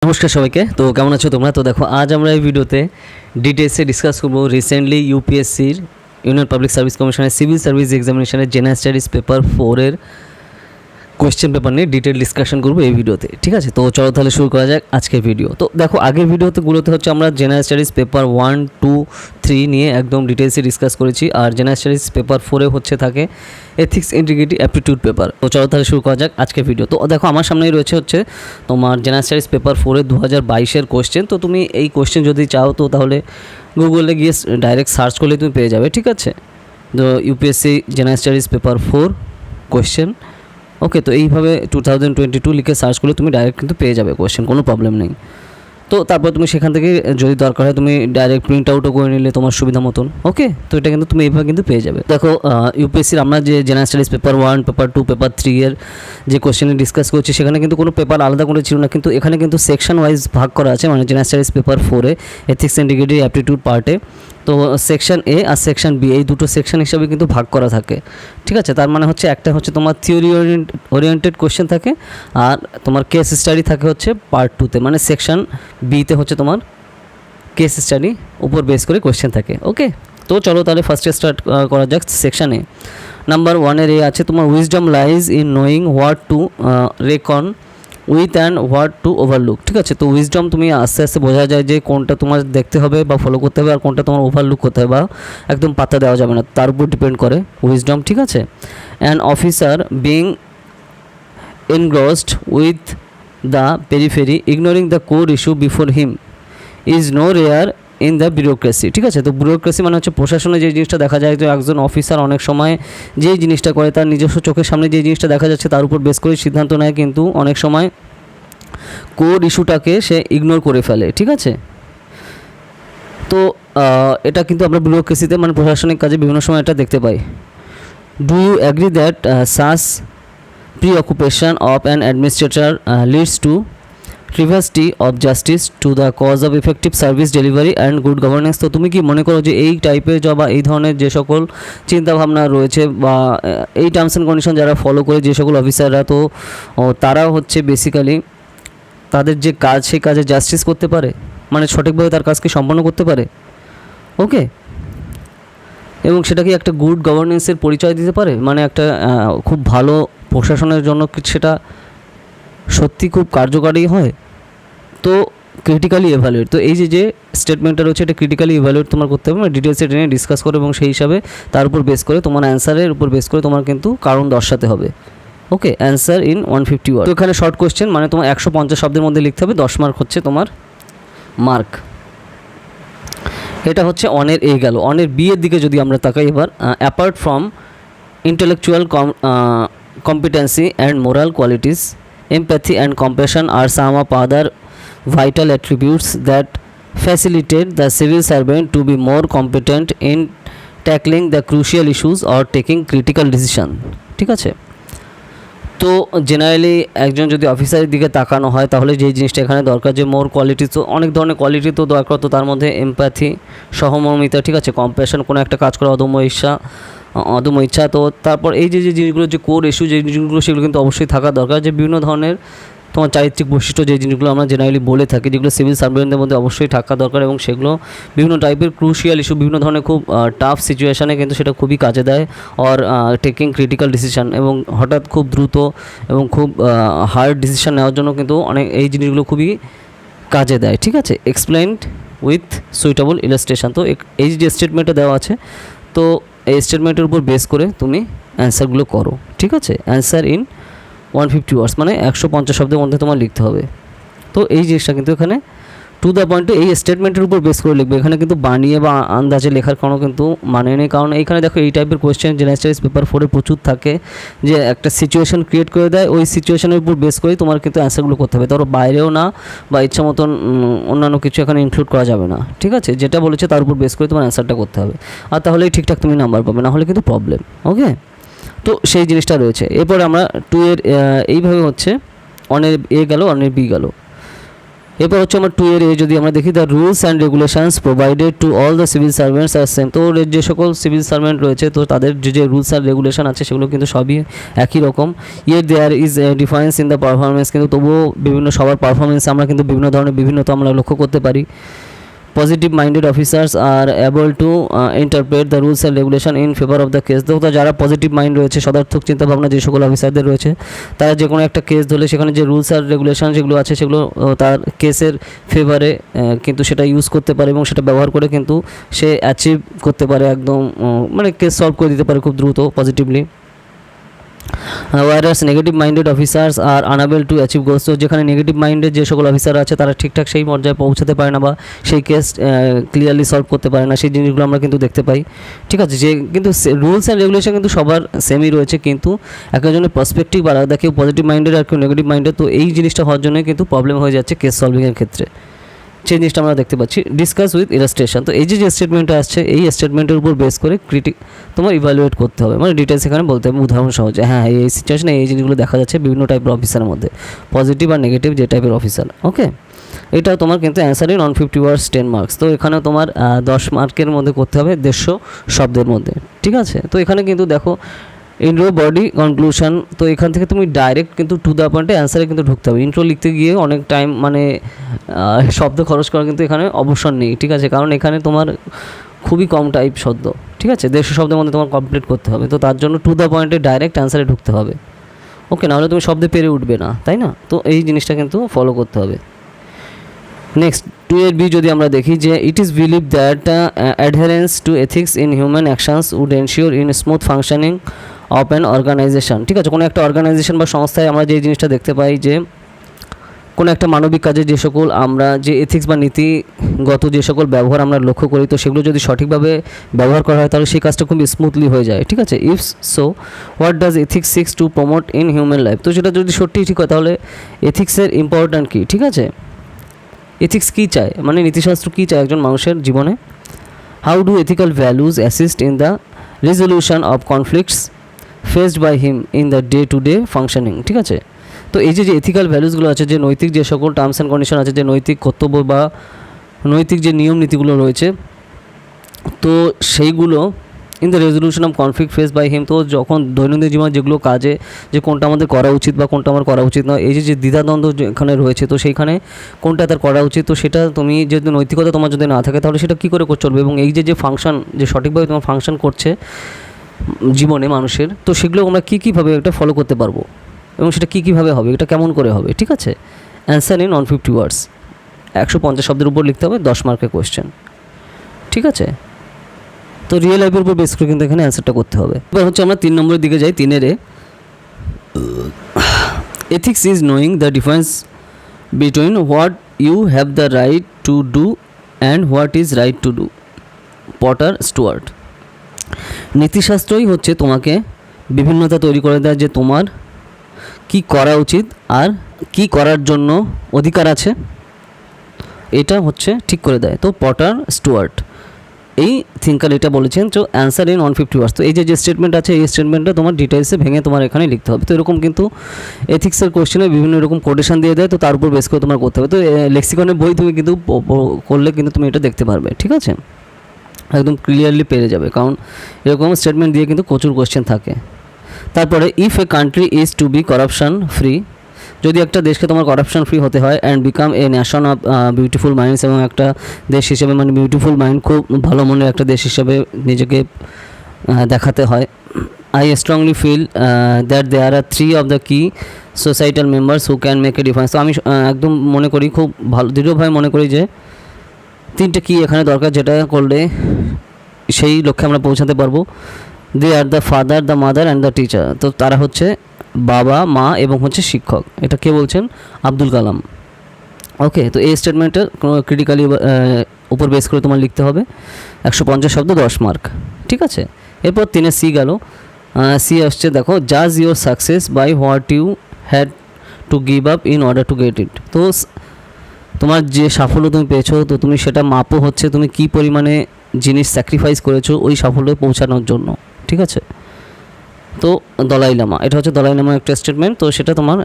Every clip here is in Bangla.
নমস্কার সবাইকে। তো কেমন আছো তোমরা? তো দেখো আজ আমরা এই ভিডিওতে ডিটেলসে ডিসকাস করবো রিসেন্টলি ইউপিএসসির ইউনিয়ন পাবলিক সার্ভিস কমিশনের সিভিল সার্ভিস এক্সামিনেশনের জেনারেল স্টাডিজ পেপার 4-এর কোয়েশ্চেন পেপার নিয়ে ডিটেল ডিসকাশন করবো এই ভিডিওতে। ঠিক আছে, তো চলো তাহলে শুরু করা যাক আজকের ভিডিও। তো দেখো আগের ভিডিওতেগুলোতে হচ্ছে আমরা জেনারেল স্টাডিজ পেপার 1, 2, 3 নিয়ে একদম ডিটেলসে ডিসকাস করেছি, আর জেনারেল স্টাডিজ পেপার 4-এ হচ্ছে থাকে এথিক্স, ইন্টিগ্রিটি, অ্যাপটিটিউড পেপার। তো চলো তাহলে শুরু করা যাক আজকের ভিডিও। তো দেখো আমার সামনেই রয়েছে হচ্ছে তোমার জেনারেল স্টাডিজ পেপার 4-এর 2022-এর কোয়েশ্চেন। তো তুমি এই কোয়েশ্চেন যদি চাও তো তাহলে গুগলে গিয়ে ডাইরেক্ট সার্চ করলে তুমি পেয়ে যাবে। ঠিক আছে, তো UPSC general studies paper 4 question. Okay, তো এইভাবে 2022 লিখে সার্চ করলে তুমি ডাইরেক্ট কিন্তু পেয়ে যাবে কোয়েশ্চেন, কোনো প্রবলেম নেই। তো তারপর তুমি সেখান থেকে যদি দরকার হয় তুমি ডাইরেক্ট প্রিন্ট আউটও করে নিলে তোমার সুবিধা মতন। ওকে, তো এটা কিন্তু তুমি এইভাবে কিন্তু পেয়ে যাবে। দেখো ইউপিএসসির আমরা যে general studies paper 1, paper 2, paper 3-এর যে কোয়েশ্চেনে ডিসকাস করছি সেখানে কিন্তু কোনো পেপার আলাদা করে ছিল না, কিন্তু এখানে কিন্তু সেকশন ওয়াইজ ভাগ করা আছে। মানে জেনারেল স্টাডিজ পেপার 4-এ এথিক্স, ইন্টিগ্রিটি, অ্যাপটিটিউড পার্টে তো সেকশন এ আর সেকশন বি এই দুটো সেকশন হিসাবে কিন্তু ভাগ করা থাকে। ঠিক আছে, তার মানে হচ্ছে একটা হচ্ছে তোমার থিওরি ওরিয়েন্টেড কোয়েশ্চেন থাকে, আর তোমার কেস স্টাডি থাকে হচ্ছে পার্ট 2-তে। মানে সেকশন বিতে হচ্ছে তোমার কেস স্টাডি উপর বেস করে কোয়েশ্চেন থাকে। ওকে, তো চলো তাহলে ফার্স্টে স্টার্ট করা যাক। সেকশন এ নাম্বার 1-এর এ আছে তোমার wisdom lies in knowing what to recon with and what to overlook. ঠিক আছে, তো উইজডম তুমি আস্তে আস্তে বোঝা যায় যে কোনটা তোমার দেখতে হবে বা ফলো করতে হবে, আর কোনটা তোমার ওভারলুক করতে হবে বা একদম পাত্তা দেওয়া যাবে না, তার উপর ডিপেন্ড করে উইজডম। ঠিক আছে, an officer being engrossed with the periphery, ignoring the core issue before him is no rare in the bureaucracy. ঠিক আছে, তো ব্যুরোক্রেসি মানে হচ্ছে প্রশাসনে যে জিনিসটা দেখা যায়, যে একজন অফিসার অনেক সময় যেই জিনিসটা করে তার নিজস্ব চোখের সামনে যে জিনিসটা দেখা যাচ্ছে তার উপর বেস করে সিদ্ধান্ত নেয়, কিন্তু অনেক সময় কোর ইস্যুটাকে সে ইগনোর করে ফেলে। ঠিক আছে, তো এটা কিন্তু আমরা ব্যুরোক্রেসিতে মানে প্রশাসনিক কাজে বিভিন্ন সময় এটা দেখতে পাই। Do you agree that sass preoccupation of an administrator leads to travesty of justice to the cause of effective service delivery and good governance? তো তুমি কি মনে করো যে এই টাইপের বা এই ধরনের যে সকল চিন্তাভাবনা রয়েছে বা এই টার্মস অ্যান্ড কন্ডিশন যারা ফলো করে যে সকল অফিসাররা, তো তারা হচ্ছে বেসিক্যালি তাদের যে কাজ সেই কাজে জাস্টিস করতে পারে, মানে সঠিকভাবে তার কাজকে সম্পন্ন করতে পারে। ওকে, এবং সেটা কি একটা গুড গভর্নেন্সের পরিচয় দিতে পারে, মানে একটা খুব ভালো প্রশাসনের জন্য সেটা সত্যি খুব কার্যকারী হয়। তো ক্রিটিক্যালি এভ্যালুয়েট, তো এই যে স্টেটমেন্টটা রয়েছে এটা ক্রিটিক্যালি এভ্যালুয়েট তোমার করতে হবে, মানে ডিটেলসে টেনে ডিসকাস করে এবং সেই হিসাবে তার উপর বেস করে তোমার অ্যান্সারের উপর বেস করে তোমার কিন্তু কারণ দর্শাতে হবে। ওকে, অ্যান্সার ইন 150 ওয়ার্ড। তো এখানে শর্ট কোয়েশ্চেন মানে তোমার 150 শব্দের মধ্যে লিখতে হবে, 10 মার্ক হচ্ছে তোমার মার্ক। এটা হচ্ছে অনের এ গেল। অনের বি এর দিকে যদি আমরা তাকাই এবার, apart from intellectual competency and moral qualities, empathy and compassion are some of other vital attributes that facilitate the civil servant to be more competent in tackling the crucial issues or taking critical decision. ঠিক আছে, তো জেনারেলি একজন যদি অফিসারের দিকে তাকানো হয় তাহলে যে জিনিসটা এখানে দরকার, যে মোর কোয়ালিটি, তো অনেক ধরনের কোয়ালিটি তো দরকার, তো তার মধ্যে এমপ্যাথি, সহমর্মিতা, ঠিক আছে, কম্প্যাশন, কোনো একটা কাজ করা অদম্য ইচ্ছা, তো তারপর এই যে জিনিসগুলো যে কোর ইস্যু যে জিনিসগুলো সেগুলো কিন্তু অবশ্যই থাকা দরকার, যে বিভিন্ন ধরনের তোমার চারিত্রিক বৈশিষ্ট্য যে জিনিসগুলো আমরা জেনারেলি বলে থাকি, যেগুলো সিভিল সার্ভেন্টদের মধ্যে অবশ্যই থাকা দরকার, এবং সেগুলো বিভিন্ন টাইপের ক্রুশিয়াল ইস্যু, বিভিন্ন ধরনের খুব টাফ সিচুয়েশানে কিন্তু সেটা খুবই কাজে দেয়, অর টেকিং ক্রিটিক্যাল ডিসিশান, এবং হঠাৎ খুব দ্রুত এবং খুব হার্ড ডিসিশান নেওয়ার জন্য কিন্তু অনেক এই জিনিসগুলো খুবই কাজে দেয়। ঠিক আছে, এক্সপ্লেইনড উইথ সুইটেবল ইলাস্ট্রেশন। তো এই যে স্টেটমেন্টটা দেওয়া আছে, তো এই স্টেটমেন্টের উপর বেস করে তুমি অ্যান্সারগুলো করো। ঠিক আছে, অ্যান্সার ইন 150 ওয়ার্ডস মানে 150 শব্দের মধ্যে তোমার লিখতে হবে। তো এই জিনিসটা কিন্তু এখানে টু দ্য পয়েন্টে এই স্টেটমেন্টের উপর বেস করে লিখবে, এখানে কিন্তু বানিয়ে বা আন্দাজে লেখার কোনো কিন্তু মানে নেই, কারণ এইখানে দেখো এই টাইপের কোয়েশ্চেন জেনারেল স্টাডিজ পেপার 4-এ প্রচুর থাকে, যে একটা সিচুয়েশন ক্রিয়েট করে দেয়, ওই সিচুয়েশনের উপর বেস করেই তোমার কিন্তু অ্যান্সারগুলো করতে হবে, ধরো বাইরেও না বা ইচ্ছা মতন অন্যান্য কিছু এখানে ইনক্লুড করা যাবে না। ঠিক আছে, যেটা বলেছে তার উপর বেস করে তোমার অ্যান্সারটা করতে হবে, আর তাহলেই ঠিকঠাক তুমি নাম্বার পাবে, না হলে কিন্তু প্রবলেম। ওকে, তো সেই জিনিসটা রয়েছে। এরপরে আমরা 2-এর এইভাবে হচ্ছে অনের এ গেল, অনের বি গেল। এরপর হচ্ছে আমার 2 এর যদি আমরা দেখি, the rules and regulations provided to all the civil servants are same. তো যে সকল সিভিল সার্ভেন্ট রয়েছে তো তাদের যে রুলস আর রেগুলেশন আছে সেগুলো কিন্তু সবই একই রকম। ইয়ের there is difference in the performance, কিন্তু তবুও বিভিন্ন সবার পারফরমেন্স আমরা কিন্তু বিভিন্ন ধরনের বিভিন্নতা আমরা লক্ষ্য করতে পারি। Positive minded officers are able to interpret the rules and regulation in favour of the case. তো যারা পজিটিভ মাইন্ড রয়েছে, সদার্থক চিন্তাভাবনা যে সকল অফিসারদের রয়েছে, তারা যে কোনো একটা কেস ধরলে সেখানে যে রুলস আর রেগুলেশন যেগুলো আছে সেগুলো তার কেসের ফেভারে কিন্তু সেটা ইউজ করতে পারে এবং সেটা ব্যবহার করে কিন্তু সে অ্যাচিভ করতে পারে, একদম মানে কেস সলভ করে দিতে পারে খুব দ্রুত positively. Warsaw negative minded officers are unable to achieve goals. তো যেখানে নেগেটিভ মাইন্ডেড যে সকল অফিসার আছে তারা ঠিকঠাক সেই পর্যায়ে পৌঁছাতে পারে না বা সেই কেস ক্লিয়ারলি সলভ করতে পারে না, সেই জিনিসগুলো আমরা কিন্তু দেখতে পাই। ঠিক আছে, যে কিন্তু রুলস অ্যান্ড রেগুলেশন কিন্তু সবার সেমই রয়েছে, কিন্তু একজনের পার্সপেক্টিভ আলাদা, কেউ পজিটিভ মাইন্ডেড আর কেউ নেগেটিভ মাইন্ডেড। তো এই জিনিসটা হওয়ার জন্যই কিন্তু প্রবলেম হয়ে যাচ্ছে কেস সলভিংয়ের ক্ষেত্রে, সেই জিনিসটা আমরা দেখতে পাচ্ছি। ডিসকাস উইথ ইলাস্ট্রেশন, তো এই যে স্টেটমেন্টটা আসছে এই স্টেটমেন্টের উপর বেস করে তোমার ইভ্যালুয়েট করতে হবে, মানে ডিটেলস এখানে বলতে হবে উদাহরণ সহজে। হ্যাঁ, এই সিচুয়েশনে এই জিনিসগুলো দেখা যাচ্ছে বিভিন্ন টাইপের অফিসারের মধ্যে, পজিটিভ আর নেগেটিভ যে টাইপের অফিসার। ওকে, এটা তোমার কিন্তু অ্যান্সার ইন 150 ওয়ার্ডস 10 মার্কস। তো এখানে তোমার 10 মার্কের মধ্যে করতে হবে 150 শব্দের মধ্যে। ঠিক আছে, তো এখানে কিন্তু দেখো ইন্ট্রো বডি কনক্লুশন, তো এখান থেকে তুমি ডাইরেক্ট কিন্তু টু দ্য পয়েন্টে অ্যান্সারে কিন্তু ঢুকতে হবে। ইন্ট্রো লিখতে গিয়ে অনেক টাইম মানে শব্দ খরচ করা কিন্তু এখানে অবসর নেই। ঠিক আছে, কারণ এখানে তোমার খুবই কম টাইপ শব্দ। ঠিক আছে, 150 শব্দের মধ্যে তোমার কমপ্লিট করতে হবে, তো তার জন্য টু দ্য পয়েন্টে ডাইরেক্ট অ্যান্সারে ঢুকতে হবে। ওকে, নাহলে তুমি শব্দে পেরে উঠবে না, তাই না? তো এই জিনিসটা কিন্তু ফলো করতে হবে। নেক্সট 2A যদি আমরা দেখি যে it is believe that adherence to ethics in human actions would ensure in smooth functioning of an organisation. ঠিক আছে, কোনো একটা অর্গানাইজেশন বা সংস্থায় আমরা যে জিনিসটা দেখতে পাই যে কোনো একটা মানবিক কাজে যে সকল আমরা যে এথিক্স বা নীতিগত যে সকল ব্যবহার আমরা লক্ষ্য করি, তো সেগুলো যদি সঠিকভাবে ব্যবহার করা হয় তাহলে সেই কাজটা খুব স্মুথলি হয়ে যায়। ঠিক আছে, if so what does ethics six to promote in human life. তো সেটা যদি সত্যিই ঠিক হয় তাহলে এথিক্সের ইম্পর্ট্যান্ট কী? ঠিক আছে, এথিক্স কী চায়, মানে নীতিশাস্ত্র কী চায় একজন মানুষের জীবনে। How do ethical values assist in the resolution of conflicts faced by him in the day to day functioning. ঠিক আছে, তো এই যে এথিক্যাল ভ্যালুসগুলো আছে, যে নৈতিক যে সকল টার্মস অ্যান্ড কন্ডিশন আছে, যে নৈতিক কর্তব্য বা নৈতিক যে নিয়ম নীতিগুলো রয়েছে, তো সেইগুলো in the resolution of conflict face by him. তো যখন দৈনন্দিন জীবনে যেগুলো কাজে যে কোনটা আমাদের করা উচিত বা কোনটা আমার করা উচিত নয়, এই যে দ্বিধাদ্বন্দ্ব এখানে রয়েছে, তো সেইখানে কোনটা তার করা উচিত, তো সেটা তুমি যদি নৈতিকতা তোমার যদি না থাকে তাহলে সেটা কী করে চলবে, এবং এই যে ফাংশন যে সঠিকভাবে তোমার ফাংশন করছে জীবনে মানুষের, তো সেগুলো আমরা কীভাবে এটা ফলো করতে পারবো এবং সেটা কীভাবে হবে, এটা কেমন করে হবে। ঠিক আছে, অ্যান্সার ইন 150 ওয়ার্ডস 150 শব্দের উপর লিখতে হবে, 10 মার্কের কোয়েশ্চেন। ঠিক আছে, তো রিয়েল লাইফের উপর বেস করে কিন্তু এখানে অ্যান্সারটা করতে হবে। এবার হচ্ছে আমরা 3 নম্বরের দিকে যাই। 3 ethics is knowing the difference between what you have the right to do and what is right to do. Potter Stewart. নীতিশাস্ত্রই হচ্ছে তোমাকে বিভিন্নতা তৈরি করে দেয়, যে তোমার কি করা উচিত আর কি করার জন্য অধিকার আছে, এটা হচ্ছে ঠিক করে দেয়। তো পটার স্টুয়ার্ট এই থিঙ্কার এটা বলেছেন। তো অ্যান্সার ইন 150 ওয়ার্ডস। তো এই যে স্টেটমেন্ট আছে এই স্টেটমেন্টটা তোমার ডিটেলসে ভেঙে তোমার এখানে লিখতে হবে। তো এরকম কিন্তু এথিক্সের কোশ্চেনে বিভিন্ন রকম কোটেশন দিয়ে দেয়, তো তার উপর বেস করে তোমার করতে হবে। তো লেক্সিকনের বই তুমি কিন্তু করলে কিন্তু তুমি এটা দেখতে পারবে। ঠিক আছে, একদম ক্লিয়ারলি পেরে যাবে, কারণ এরকম স্টেটমেন্ট দিয়ে কিন্তু প্রচুর কোশ্চেন থাকে। তারপরে if a country is to be corruption free, যদি একটা দেশকে তোমার করাপশন ফ্রি হতে হয়, and become a nation of beautiful minds, এবং একটা দেশ হিসেবে মানে বিউটিফুল মাইন্ড খুব ভালো মনের একটা দেশ হিসেবে নিজেকে দেখাতে হয়। I strongly feel that there are 3 of the key societal members who can make a difference. তো আমি একদম মনে করি, খুব ভালো দৃঢ়ভাবে মনে করি যে 3টে কি এখানে দরকার, যেটা করলে সেই লক্ষ্যে আমরা পৌঁছাতে পারবো। They are the father, the mother and the teacher. তো তারা হচ্ছে বাবা, মা এবং হচ্ছে শিক্ষক। এটা কে বলছেন? আব্দুল কালাম। ওকে, তো এই স্টেটমেন্টের ক্রিটিক্যালি উপর বেস করে তোমার লিখতে হবে 150 শব্দ, 10 মার্ক। ঠিক আছে, এরপর 3 সি গেল। সি আসছে, দেখো, জাজ your success by what you had to give up in order to get it. তো তোমার যে সাফল্য তুমি পেয়েছো, তো তুমি সেটা মাপো হচ্ছে তুমি কী পরিমাণে জিনিস স্যাক্রিফাইস করেছো ওই সাফল্যে পৌঁছানোর জন্য। ঠিক আছে, তো দলাই লামা, এটা হচ্ছে দলাই লামা একটা স্টেটমেন্ট, তো সেটা তোমার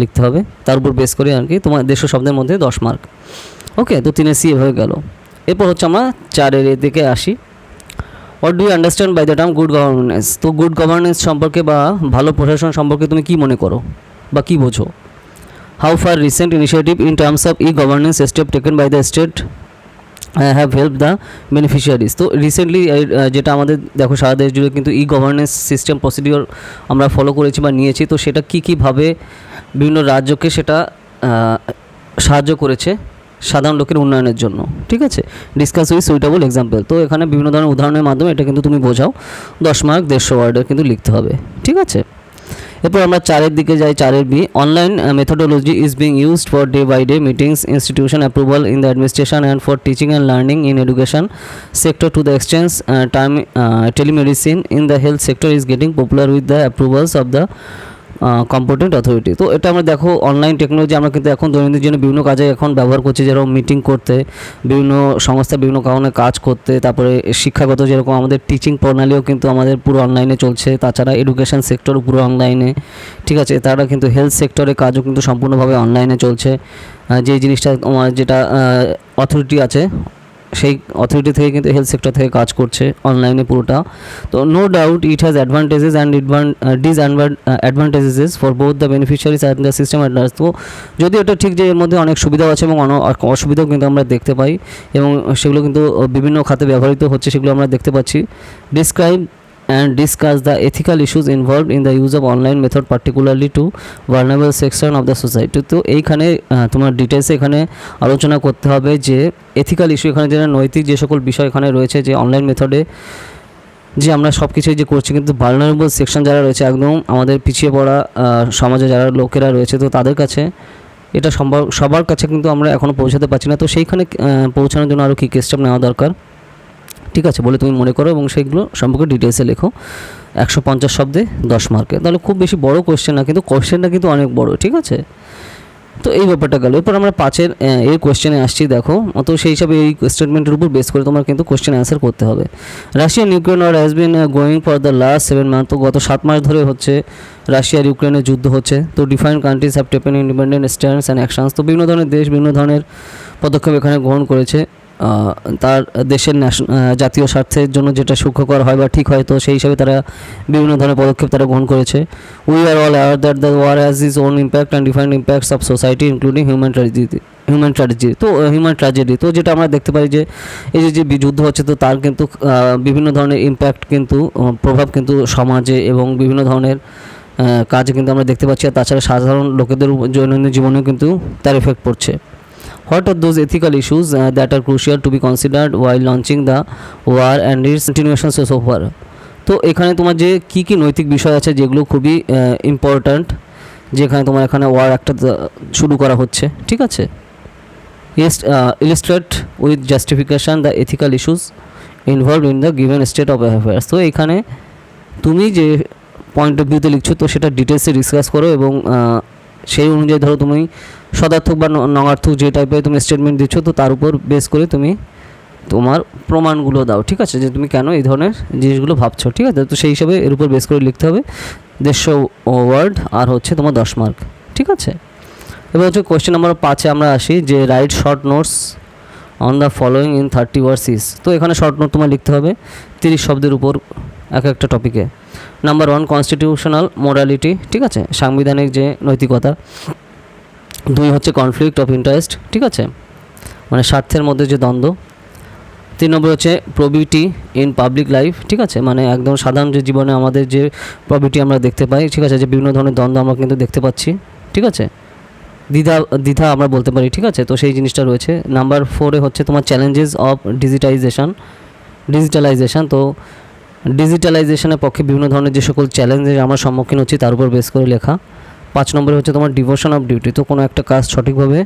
লিখতে হবে, তার উপর বেস করে আর কি তোমার 150 শব্দের মধ্যে 10 মার্ক। ওকে, তো 3 সি এভাবে গেল। এরপর হচ্ছে আমরা 4 দিকে আসি। What do you understand by the term good governance? তো গুড গভর্নেন্স সম্পর্কে বা ভালো প্রশাসন সম্পর্কে তুমি কী মনে করো বা কী বোঝো? How far recent initiative in terms of e governance step taken by the state have help the beneficiaries? তো রিসেন্টলি যেটা আমাদের দেখো সারা দেশ জুড়ে কিন্তু ই গভর্নেন্স সিস্টেম প্রসিডিওর আমরা ফলো করেছি বা নিয়েছি, তো সেটা কীভাবে বিভিন্ন রাজ্যকে সেটা সাহায্য করেছে সাধারণ লোকের উন্নয়নের জন্য। ঠিক আছে, ডিসকাস উইথ সুইটেবল এক্সাম্পল। তো এখানে বিভিন্ন ধরনের উদাহরণের মাধ্যমে এটা কিন্তু তুমি বোঝাও। 10 মার্ক 150 ওয়ার্ডের কিন্তু লিখতে হবে। ঠিক আছে, এরপর আমরা 4 দিকে যাই। 4 B, online methodology is being used for day by day meetings, institution approval in the administration and for teaching and learning in education sector to the exchange time telemedicine in the health sector is getting popular with the approvals of the competent authority. তো এটা আমরা দেখো অনলাইন টেকনোলজি আমরা কিন্তু এখন দৈনন্দিন জীবনে বিভিন্ন কাজে এখন ব্যবহার করছি, যেরকম মিটিং করতে, বিভিন্ন সংস্থা বিভিন্ন কারণে কাজ করতে, তারপরে শিক্ষাগত যেরকম আমাদের টিচিং প্রণালীও কিন্তু আমাদের পুরো অনলাইনে চলছে, তাছাড়া এডুকেশন সেক্টরও পুরো অনলাইনে। ঠিক আছে, তারা কিন্তু হেলথ সেক্টরের কাজও কিন্তু সম্পূর্ণভাবে অনলাইনে চলছে। যে জিনিসটা যেটা অথরিটি আছে সেই অথরিটি থেকে কিন্তু হেলথ সেক্টর থেকে কাজ করছে অনলাইনে পুরোটা। তো no doubt it has advantages and disadvantages for both the beneficiaries and the system at large. তো যদিও এটা ঠিক যে এর মধ্যে অনেক সুবিধাও আছে এবং অসুবিধাও কিন্তু আমরা দেখতে পাই, এবং সেগুলো কিন্তু বিভিন্ন খাতে ব্যবহৃত হচ্ছে, সেগুলো আমরা দেখতে পাচ্ছি। Describe and discuss the ethical issues involved in the use of online method particularly to vulnerable section of the society। তো এইখানে তোমার ডিটেলসে এখানে আলোচনা করতে হবে যে এথিক্যাল ইস্যু, এখানে যেটা নৈতিক যে সকল বিষয় এখানে রয়েছে, যে অনলাইন মেথডে যে আমরা সব কিছুই যে করছি, কিন্তু ভালনারেবল সেকশন যারা রয়েছে, একদম আমাদের পিছিয়ে পড়া সমাজে যারা লোকেরা রয়েছে, তো তাদের কাছে এটা সবার কাছে কিন্তু আমরা এখনও পৌঁছাতে পারছি না। তো সেইখানে পৌঁছানোর জন্য আরও কী স্টেপ নেওয়া দরকার, ঠিক আছে, বলে তুমি মনে করো এবং সেইগুলো সম্পর্কে ডিটেলসে লেখো। 150 শব্দে 10 মার্কে। তাহলে খুব বেশি বড় কোশ্চেন না, কিন্তু কোশ্চেনটা কিন্তু অনেক বড়। ঠিক আছে, তো এই ব্যাপারটা গেল। এরপর আমরা 5 এই কোশ্চেনে আসছি। দেখো, তো সেই হিসাবে এই স্টেটমেন্টের উপর বেস করে তোমার কিন্তু কোশ্চেন অ্যান্সার করতে হবে। Russian Ukraine war has been going for the last 7 month. তো গত 7 মাস ধরে হচ্ছে রাশিয়ার ইউক্রেনের যুদ্ধ হচ্ছে। তো different countries have taken independent stands and actions. তো বিভিন্ন ধরনের দেশ বিভিন্ন ধরনের পদক্ষেপ এখানে গ্রহণ করেছে তার দেশের জাতীয় স্বার্থের জন্য, যেটা সুখকর হয় বা ঠিক হয়। তো সেই হিসাবে তারা বিভিন্ন ধরনের পদক্ষেপ তারা গ্রহণ করেছে। We are all aware that the war has is own impact and different impacts of society including human tragedy. তো যেটা আমরা দেখতে পাই যে এই যে যুদ্ধ হচ্ছে, তো তার কিন্তু বিভিন্ন ধরনের ইম্প্যাক্ট কিন্তু প্রভাব কিন্তু সমাজে এবং বিভিন্ন ধরনের কাজে কিন্তু আমরা দেখতে পাচ্ছি। আর তাছাড়া সাধারণ লোকেদের দৈনন্দিন জীবনেও কিন্তু তার এফেক্ট পড়ছে। What are those ethical issues that are crucial to be considered while launching the war and its continuation so far? তো এখানে তোমার যে কী নৈতিক বিষয় আছে যেগুলো খুবই ইম্পর্ট্যান্ট, যেখানে তোমার এখানে ওয়ার একটা শুরু করা হচ্ছে। ঠিক আছে, illustrate with justification the ethical issues involve in the given state of affairs. তো এখানে তুমি যে পয়েন্ট অফ ভিউতে লিখছো, তো সেটা ডিটেলসে ডিসকাস করো এবং সেই অনুযায়ী ধরো তুমি সদার্থক বা নঙার্থক যে টাইপের তুমি স্টেটমেন্ট দিচ্ছ, তো তার উপর বেস করে তুমি তোমার প্রমাণগুলো দাও। ঠিক আছে, যে তুমি কেন এই ধরনের জিনিসগুলো ভাবছো। ঠিক আছে, তো সেই হিসাবে এর উপর বেস করে লিখতে হবে 150 ওয়ার্ড আর হচ্ছে তোমার 10 মার্ক। ঠিক আছে, এবার হচ্ছে কোয়েশ্চেন নাম্বার 5 আমরা আসি, যে right short notes on the following in 30 words is. তো এখানে শর্ট নোট তোমার লিখতে হবে 30 শব্দের উপর একটা টপিকে। Number 1 constitutional morality. ঠিক আছে, সাংবিধানিক যে নৈতিকতা। 2 হচ্ছে কনফ্লিক্ট অফ ইন্টারেস্ট। ঠিক আছে, মানে স্বার্থের মধ্যে যে দ্বন্দ্ব। 3 নম্বর হচ্ছে প্রবিটি ইন পাবলিক লাইফ। ঠিক আছে, মানে একদম সাধারণ যে জীবনে আমাদের যে প্রবিটি আমরা দেখতে পাই। ঠিক আছে, যে বিভিন্ন ধরনের দ্বন্দ্ব আমরা কিন্তু দেখতে পাচ্ছি। ঠিক আছে, দ্বিধা আমরা বলতে পারি। ঠিক আছে, তো সেই জিনিসটা রয়েছে। নাম্বার 4 হচ্ছে তোমার চ্যালেঞ্জেস অফ ডিজিটালাইজেশন। তো ডিজিটালাইজেশনের পক্ষে বিভিন্ন ধরনের যে সকল চ্যালেঞ্জের আমরা সম্মুখীন হচ্ছি তার উপর বেস করে লেখা। 5 নম্বরে হচ্ছে তোমার ডিভোশন অফ ডিউটি। তো কোনো একটা কাজ সঠিকভাবে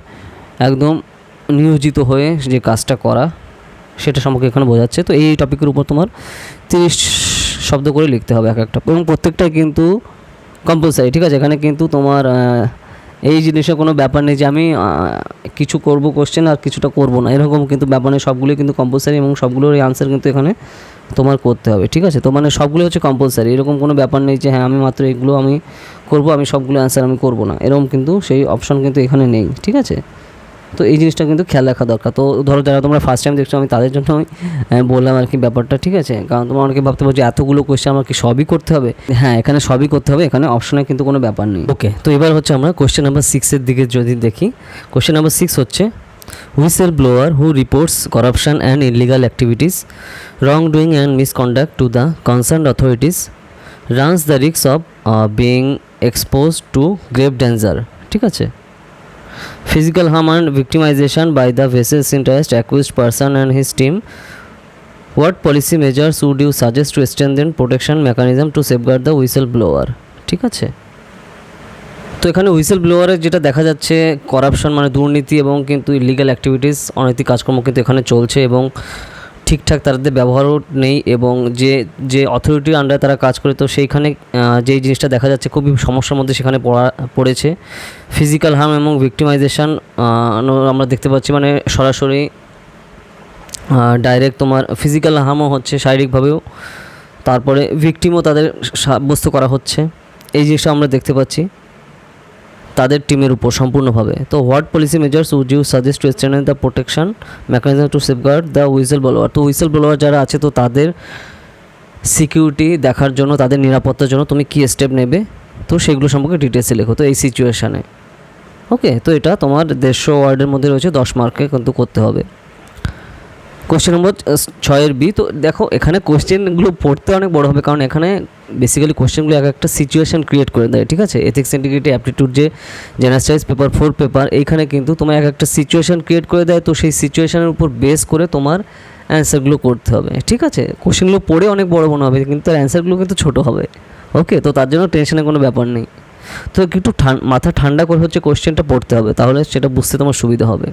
একদম নিয়োজিত হয়ে যে কাজটা করা, সেটা সম্পর্কে এখানে বোঝাচ্ছে। তো এই টপিকের উপর তোমার 30 শব্দ করে লিখতে হবে একটা, এবং প্রত্যেকটাই কিন্তু কম্পালসারি। ঠিক আছে, এখানে কিন্তু তোমার এই জিনিসের কোনো ব্যাপার নেই যে আমি কিছু করব কোশ্চেন আর কিছুটা করব না, এরকম কিন্তু ব্যাপার নেই। সবগুলোই কিন্তু কম্পালসারি এবং সবগুলোর আনসার কিন্তু এখানে তোমার করতে হবে, ঠিক আছে। তো মানে সবগুলো হচ্ছে কম্পালসারি, এরকম কোনো ব্যাপার নেই যে হ্যাঁ আমি মাত্র এগুলো আমি করব, আমি সবগুলো অ্যান্সার আমি করব না, এরকম কিন্তু সেই অপশন কিন্তু এখানে নেই, ঠিক আছে। তো এই জিনিসটা কিন্তু খেয়াল রাখা দরকার। তো ধরো যারা তোমরা ফার্স্ট টাইম দেখছো, আমি তাদের জন্য আমি বললাম আর কি ব্যাপারটা, ঠিক আছে। কারণ তোমরা অনেকে ভাবতে পারো যে এতগুলো কোয়েশ্চেন আমার কি সবই করতে হবে। হ্যাঁ, এখানে সবই করতে হবে, এখানে অপশনে কিন্তু কোনো ব্যাপার নেই। ওকে, তো এবার হচ্ছে আমরা কোয়েশ্চেন নাম্বার 6-এর দিকে যদি দেখি। কোয়েশ্চেন নাম্বার 6 হচ্ছে whistle blower who reports corruption and illegal activities, wrong doing and misconduct to the concern authorities runs the risk of being expose to grave danger, ঠিক আছে। Physical harm and victimization by the vessel's interest accused person and his team. What policy measures would you suggest to strengthen protection mechanism to safeguard the whistleblower? ঠিক আছে। তো এখানে হুইসেল ব্লোয়ারের যেটা দেখা যাচ্ছে করাপশন মানে দুর্নীতি এবং কিন্তু ইলিগাল অ্যাক্টিভিটিস, অনৈতিক কাজকর্ম কিন্তু এখানে চলছে এবং ঠিকঠাক তাদের ব্যবহারও নেই এবং যে অথরিটির আন্ডারে তারা কাজ করে, তো সেইখানে যেই জিনিসটা দেখা যাচ্ছে খুবই সমস্যার মধ্যে সেখানে পড়েছে। ফিজিক্যাল হার্ম এবং ভিক্টিমাইজেশন আমরা দেখতে পাচ্ছি, মানে সরাসরি ডাইরেক্ট তোমার ফিজিক্যাল হার্মও হচ্ছে শারীরিকভাবেও, তারপরে ভিকটিমও তাদের সাব্যস্ত করা হচ্ছে, এই জিনিসটা আমরা দেখতে পাচ্ছি তাদের টিমের উপর সম্পূর্ণভাবে। তো what policy measures would you suggest to strengthen the protection mechanism to safeguard the whistle blower. তো হুইসেল ব্লোয়ার যারা আছে, তো তাদের সিকিউরিটি দেখার জন্য, তাদের নিরাপত্তার জন্য তুমি কী স্টেপ নেবে, তো সেগুলো সম্পর্কে ডিটেলসে লেখো তো এই সিচুয়েশানে। ওকে, তো এটা তোমার 150 ওয়ার্ডের মধ্যে রয়েছে, 10 মার্কে কিন্তু করতে হবে। কোশ্চেন নম্বর 6-এর বি। তো দেখো এখানে কোশ্চেনগুলো পড়তে অনেক বড় হবে, কারণ এখানে বেসিক্যালি কোশ্চেনগুলো এক একটা সিচুয়েশান ক্রিয়েট করে দেয়, ঠিক আছে। এথিক্স, ইন্টিগ্রিটি, অ্যাপটিটিউড যে জেনারেল স্টাডিজ পেপার 4 পেপার, এইখানে কিন্তু তোমার এক একটা সিচুয়েশান ক্রিয়েট করে দেয়, তো সেই সিচুয়েশানের উপর বেস করে তোমার অ্যান্সারগুলো করতে হবে, ঠিক আছে। কোশ্চেনগুলো পড়ে অনেক বড় মনে হবে কিন্তু তার অ্যান্সারগুলো কিন্তু ছোটো হবে। ওকে, তো তার জন্য টেনশনের কোনো ব্যাপার নেই। তো একটু মাথা ঠান্ডা করে হচ্ছে কোশ্চেনটা পড়তে হবে, তাহলে সেটা বুঝতে তোমার সুবিধা হবে।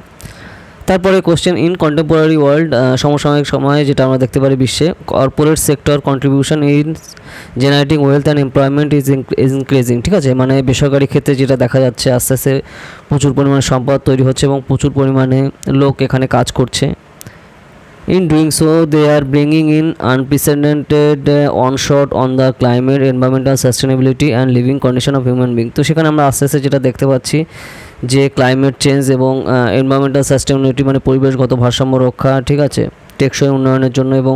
তারপরে কোশ্চেন ইন কন্টেম্পোরারি ওয়ার্ল্ড, সমসাময়িক সময়ে যেটা আমরা দেখতে পারি বিশ্বে, corporate sector contribution in generating wealth and employment is increasing, ঠিক আছে। মানে বেসরকারি ক্ষেত্রে যেটা দেখা যাচ্ছে আস্তে আস্তে প্রচুর পরিমাণে সম্পদ তৈরি হচ্ছে এবং প্রচুর পরিমাণে লোক এখানে কাজ করছে। In doing so, they are bringing in unprecedented onslaught on the climate, environmental sustainability and living condition of human being. তো সেখানে আমরা আস্তে আস্তে যেটা দেখতে পাচ্ছি যে ক্লাইমেট চেঞ্জ এবং এনভায়রনমেন্টাল সাস্টেনেবিলিটি মানে পরিবেশগত ভারসাম্য রক্ষা, ঠিক আছে, টেকসই উন্নয়নের জন্য এবং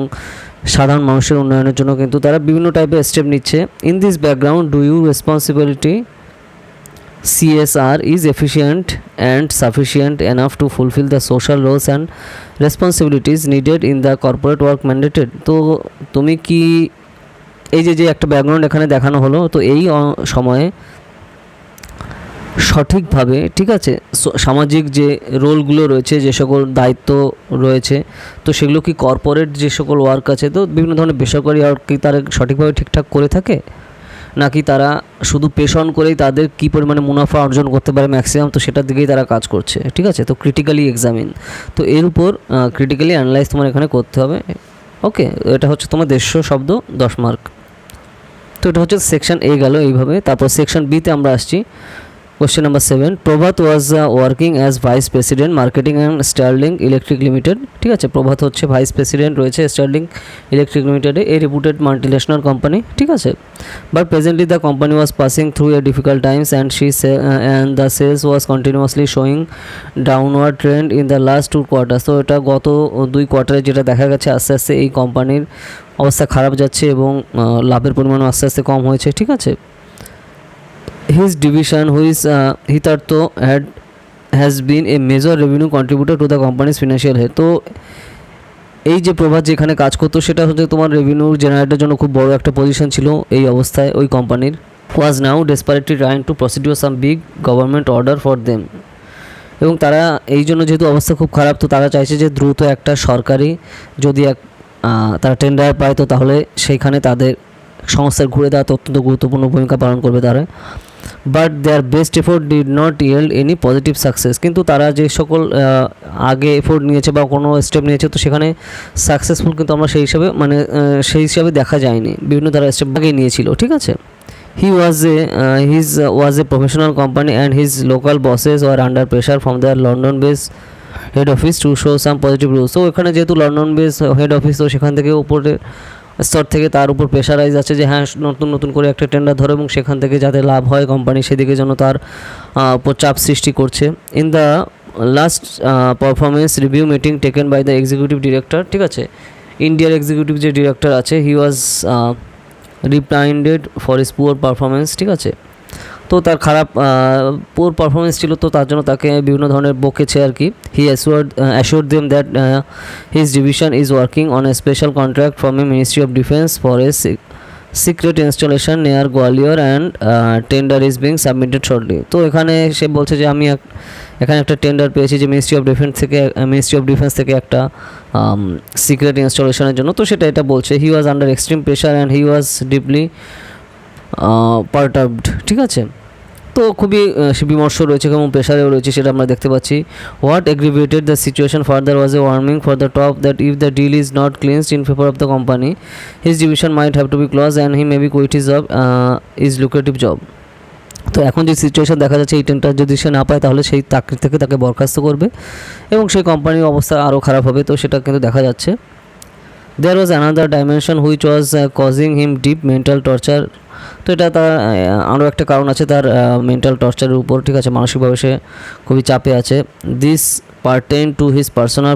সাধারণ মানুষের উন্নয়নের জন্য কিন্তু তারা বিভিন্ন টাইপের স্টেপ নিচ্ছে। In this background, do you responsibility CSR is efficient and sufficient enough to fulfill the social roles and responsibilities needed in the corporate work mandated? তো তুমি কি এই যে একটা ব্যাকগ্রাউন্ড এখানে দেখানো হলো, তো এই সময়ে সঠিকভাবে, ঠিক আছে, সামাজিক যে রোলগুলো রয়েছে, যে সকল দায়িত্ব রয়েছে, তো সেগুলো কি কর্পোরেট যে সকল ওয়ার্ক আছে, তো বিভিন্ন ধরনের বেসরকারি ওয়ার্ক কি তারা সঠিকভাবে ঠিকঠাক করে থাকে, নাকি তারা শুধু পেশন করেই তাদের কী পরিমাণে মুনাফা অর্জন করতে পারে ম্যাক্সিমাম, তো সেটার দিকেই তারা কাজ করছে, ঠিক আছে। তো ক্রিটিক্যালি এক্সামিন, তো এর উপর ক্রিটিক্যালি অ্যানালাইজ তোমার এখানে করতে হবে। ওকে, এটা হচ্ছে তোমার 150 শব্দ, 10 মার্ক। তো এটা হচ্ছে সেকশন এ গেল এইভাবে। তারপর সেকশন বিতে আমরা আসছি। Question number 7, Prabhat was working as vice president marketing and Sterling Electric Limited, ঠিক আছে। প্রভাত হচ্ছে ভাইস প্রেসিডেন্ট রয়েছে স্টার্লিং ইলেকট্রিক লিমিটেডে, এ রিপুটেড মাল্টিন্যাশনাল কোম্পানি, ঠিক আছে। But presently the company was passing through a difficult times and the sales was continuously showing downward trend in the last 2 quarters. তো এটা গত 2 কোয়ার্টারে যেটা দেখা গেছে আস্তে আস্তে এই কোম্পানির অবস্থা খারাপ যাচ্ছে এবং লাভের পরিমাণও আস্তে আস্তে কম হয়েছে, ঠিক আছে। His division, who is hitherto has been a major revenue contributor to the company's financial health. তো এই যে প্রভাত যেখানে কাজ করতো সেটা হচ্ছে তোমার রেভিনিউ জেনারেটের জন্য খুব বড় একটা পজিশন ছিল এই অবস্থায় ওই কোম্পানির। Was now desperately trying to procedure some big government order for them. এবং তারা এই জন্য যেহেতু অবস্থা খুব খারাপ, তো তারা চাইছে যে দ্রুত একটা সরকারি যদি তারা টেন্ডার পায়, তো তাহলে সেইখানে তাদের সংস্থার ঘুরে দেওয়াতে অত্যন্ত গুরুত্বপূর্ণ ভূমিকা পালন করবে তারা। But their best effort did not yield any positive success. কিন্তু তারা যে সকল আগে এফোর্ট নিয়েছে বা কোনো স্টেপ নিয়েছে, তো সেখানে সাকসেসফুল কিন্তু আমরা সেই হিসাবে দেখা যায়নি। বিভিন্ন তারা স্টেপ আগেই নিয়েছিল, ঠিক আছে। was a professional company and his local bosses were under pressure from their London based head office to show some positive rules. তো এখানে যেহেতু লন্ডন বেস হেড অফিস, তো সেখান থেকে উপরের স্তর থেকে তার উপর প্রেশারাইজ আছে যে হ্যাঁ নতুন নতুন করে একটা টেন্ডার ধরে এবং সেখান থেকে যাতে লাভ হয় কোম্পানি সেদিকে যেন তার উপর চাপ সৃষ্টি করছে। In the last performance review meeting taken by the executive director, ঠিক আছে, ইন্ডিয়ার এক্সিকিউটিভ যে ডিরেক্টর আছে, he was reprimanded for his poor performance, ঠিক আছে। তো তার খারাপ পুয়ার পারফরমেন্স ছিল, তো তার জন্য তাকে বিভিন্ন ধরনের বকেছে আর কি। He assured them that his division is working on a special contract from a ministry of defence for a secret installation near Gwalior and tender is being submitted shortly. তো এখানে সে বলছে যে আমি এখানে একটা টেন্ডার পেয়েছি যে মিনিস্ট্রি অফ ডিফেন্স থেকে একটা সিক্রেট ইনস্টলেশনের জন্য, তো সেটা এটা বলছে। He was under extreme pressure and he was deeply perturbed, ঠিক আছে। তো খুবই বিমর্ষ রয়েছে এবং প্রেশারেও রয়েছে, সেটা আমরা দেখতে পাচ্ছি। What aggravated the situation further was a warning for the top that if the deal is not clinched in favour of the company his division might have to be close and he may be quit his job is lucrative job. তো এখন যে সিচুয়েশন দেখা যাচ্ছে, এই টেন্ডার যদি সে না পায় তাহলে সেই চাকরি থেকে তাকে বরখাস্ত করবে এবং সেই কোম্পানির অবস্থা আরও খারাপ হবে, তো সেটা কিন্তু দেখা যাচ্ছে। There was another dimension which was causing him deep mental torture. তো এটা তার আরও একটা কারণ আছে তার মেন্টাল টর্চারের উপর, ঠিক আছে, মানসিকভাবে সে খুবই চাপে আছে। This pertain to his personal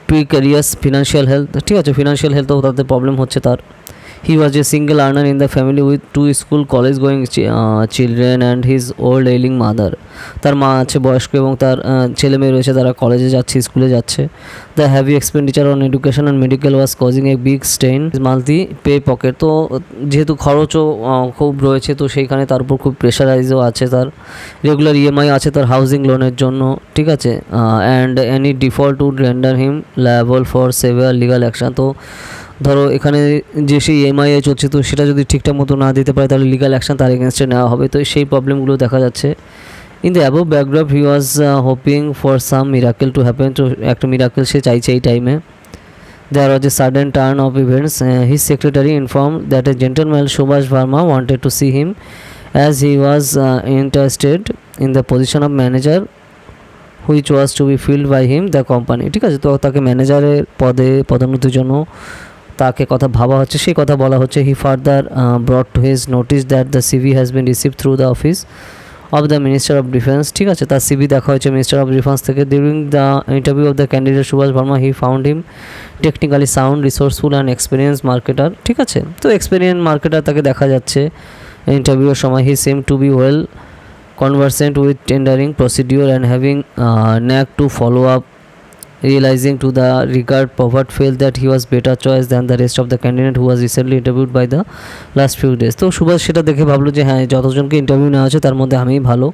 precarious financial health, ঠিক আছে, ফিনান্সিয়াল হেলথও তাদের প্রবলেম হচ্ছে তার। He was a single earner in the family with 2 school college going children and his old ailing mother. তার মা আছে বয়স্ক এবং তার ছেলে মেয়ে রয়েছে, তারা কলেজে যাচ্ছে, স্কুলে যাচ্ছে। The heavy expenditure on education and medical was causing a big stain monthly pay pocket. তো যেহেতু খরচও খুব রয়েছে, তো সেইখানে তার উপর খুব প্রেশারাইজও আছে, তার রেগুলার ইএমআই আছে তার হাউজিং লোনের জন্য, ঠিক আছে। And any default would render him liable for severe legal action. তো ধরো এখানে যে সেই ইএমআই চলছে, তো সেটা যদি ঠিকঠাক মতো না দিতে পারে তাহলে লিগাল অ্যাকশন তার এগেনস্টে নেওয়া হবে, তো সেই প্রবলেমগুলো দেখা যাচ্ছে। In the above backdrop he was hoping for some miracle to happen. তো একটা মিরাকেল সে চাইছে এই টাইমে। There was a sudden turn of events. His secretary inform that a gentleman Subhash Verma wanted to see him as he was interested in the position of manager which was to be filled by him the company, ঠিক আছে। তো তাকে ম্যানেজারের পদোন্নতির জন্য তাকে কথা ভাবা হচ্ছে, সেই কথা বলা হচ্ছে। He further brought to his notice that the CV has been receive through the office of the minister of defence, ঠিক আছে, তার সিভি দেখা হয়েছে মিনিস্টার অফ ডিফেন্স থেকে। During the interview of the candidate Subhash Verma he found him technically sound, resourceful and experience marketer, ঠিক আছে। তো এক্সপিরিয়েন্স মার্কেটার তাকে দেখা যাচ্ছে ইন্টারভিউয়ের সময়। He seem to be well conversant with tendering procedure and having knack to follow up. Realizing to the regard Povat felt that he was better choice than the rest of the candidate who was recently interviewed by the last few days. তো সুভাষ সেটা দেখে ভাবলো যে হ্যাঁ যতজনকে ইন্টারভিউ নেওয়া হয়েছে তার মধ্যে আমিই ভালো,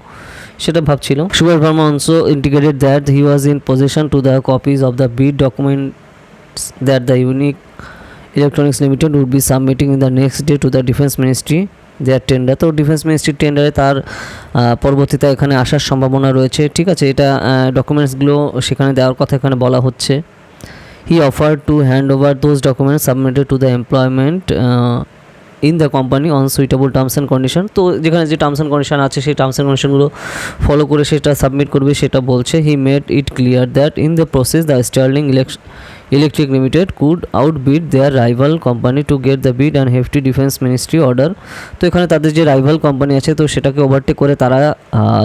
সেটা ভাবছিল। Subhash Verma also indicated that he was in possession to the copies of the bid documents that the Unique Electronics Limited would be submitting in the next day to the Defence Ministry their tender. তো ডিফেন্স মিনিস্ট্রির টেন্ডারে তার পরবর্তীতে এখানে আসার সম্ভাবনা রয়েছে, ঠিক আছে। এটা ডকুমেন্টসগুলো সেখানে দেওয়ার কথা এখানে বলা হচ্ছে। হি offer to hand over those documents submitted to the employment in the company on suitable terms and condition. তো যেখানে যে টার্মস অ্যান্ড কন্ডিশন আছে সেই টার্মস অ্যান্ড কন্ডিশনগুলো ফলো করে সেটা সাবমিট করবে, সেটা বলছে। He made it clear that in the process the Sterling Electric Limited could outbid their rival company to get the bid and hefty defence ministry order. তো এখানে তাদের যে রাইভাল কোম্পানি আছে তো সেটাকে ওভারটেক করে তারা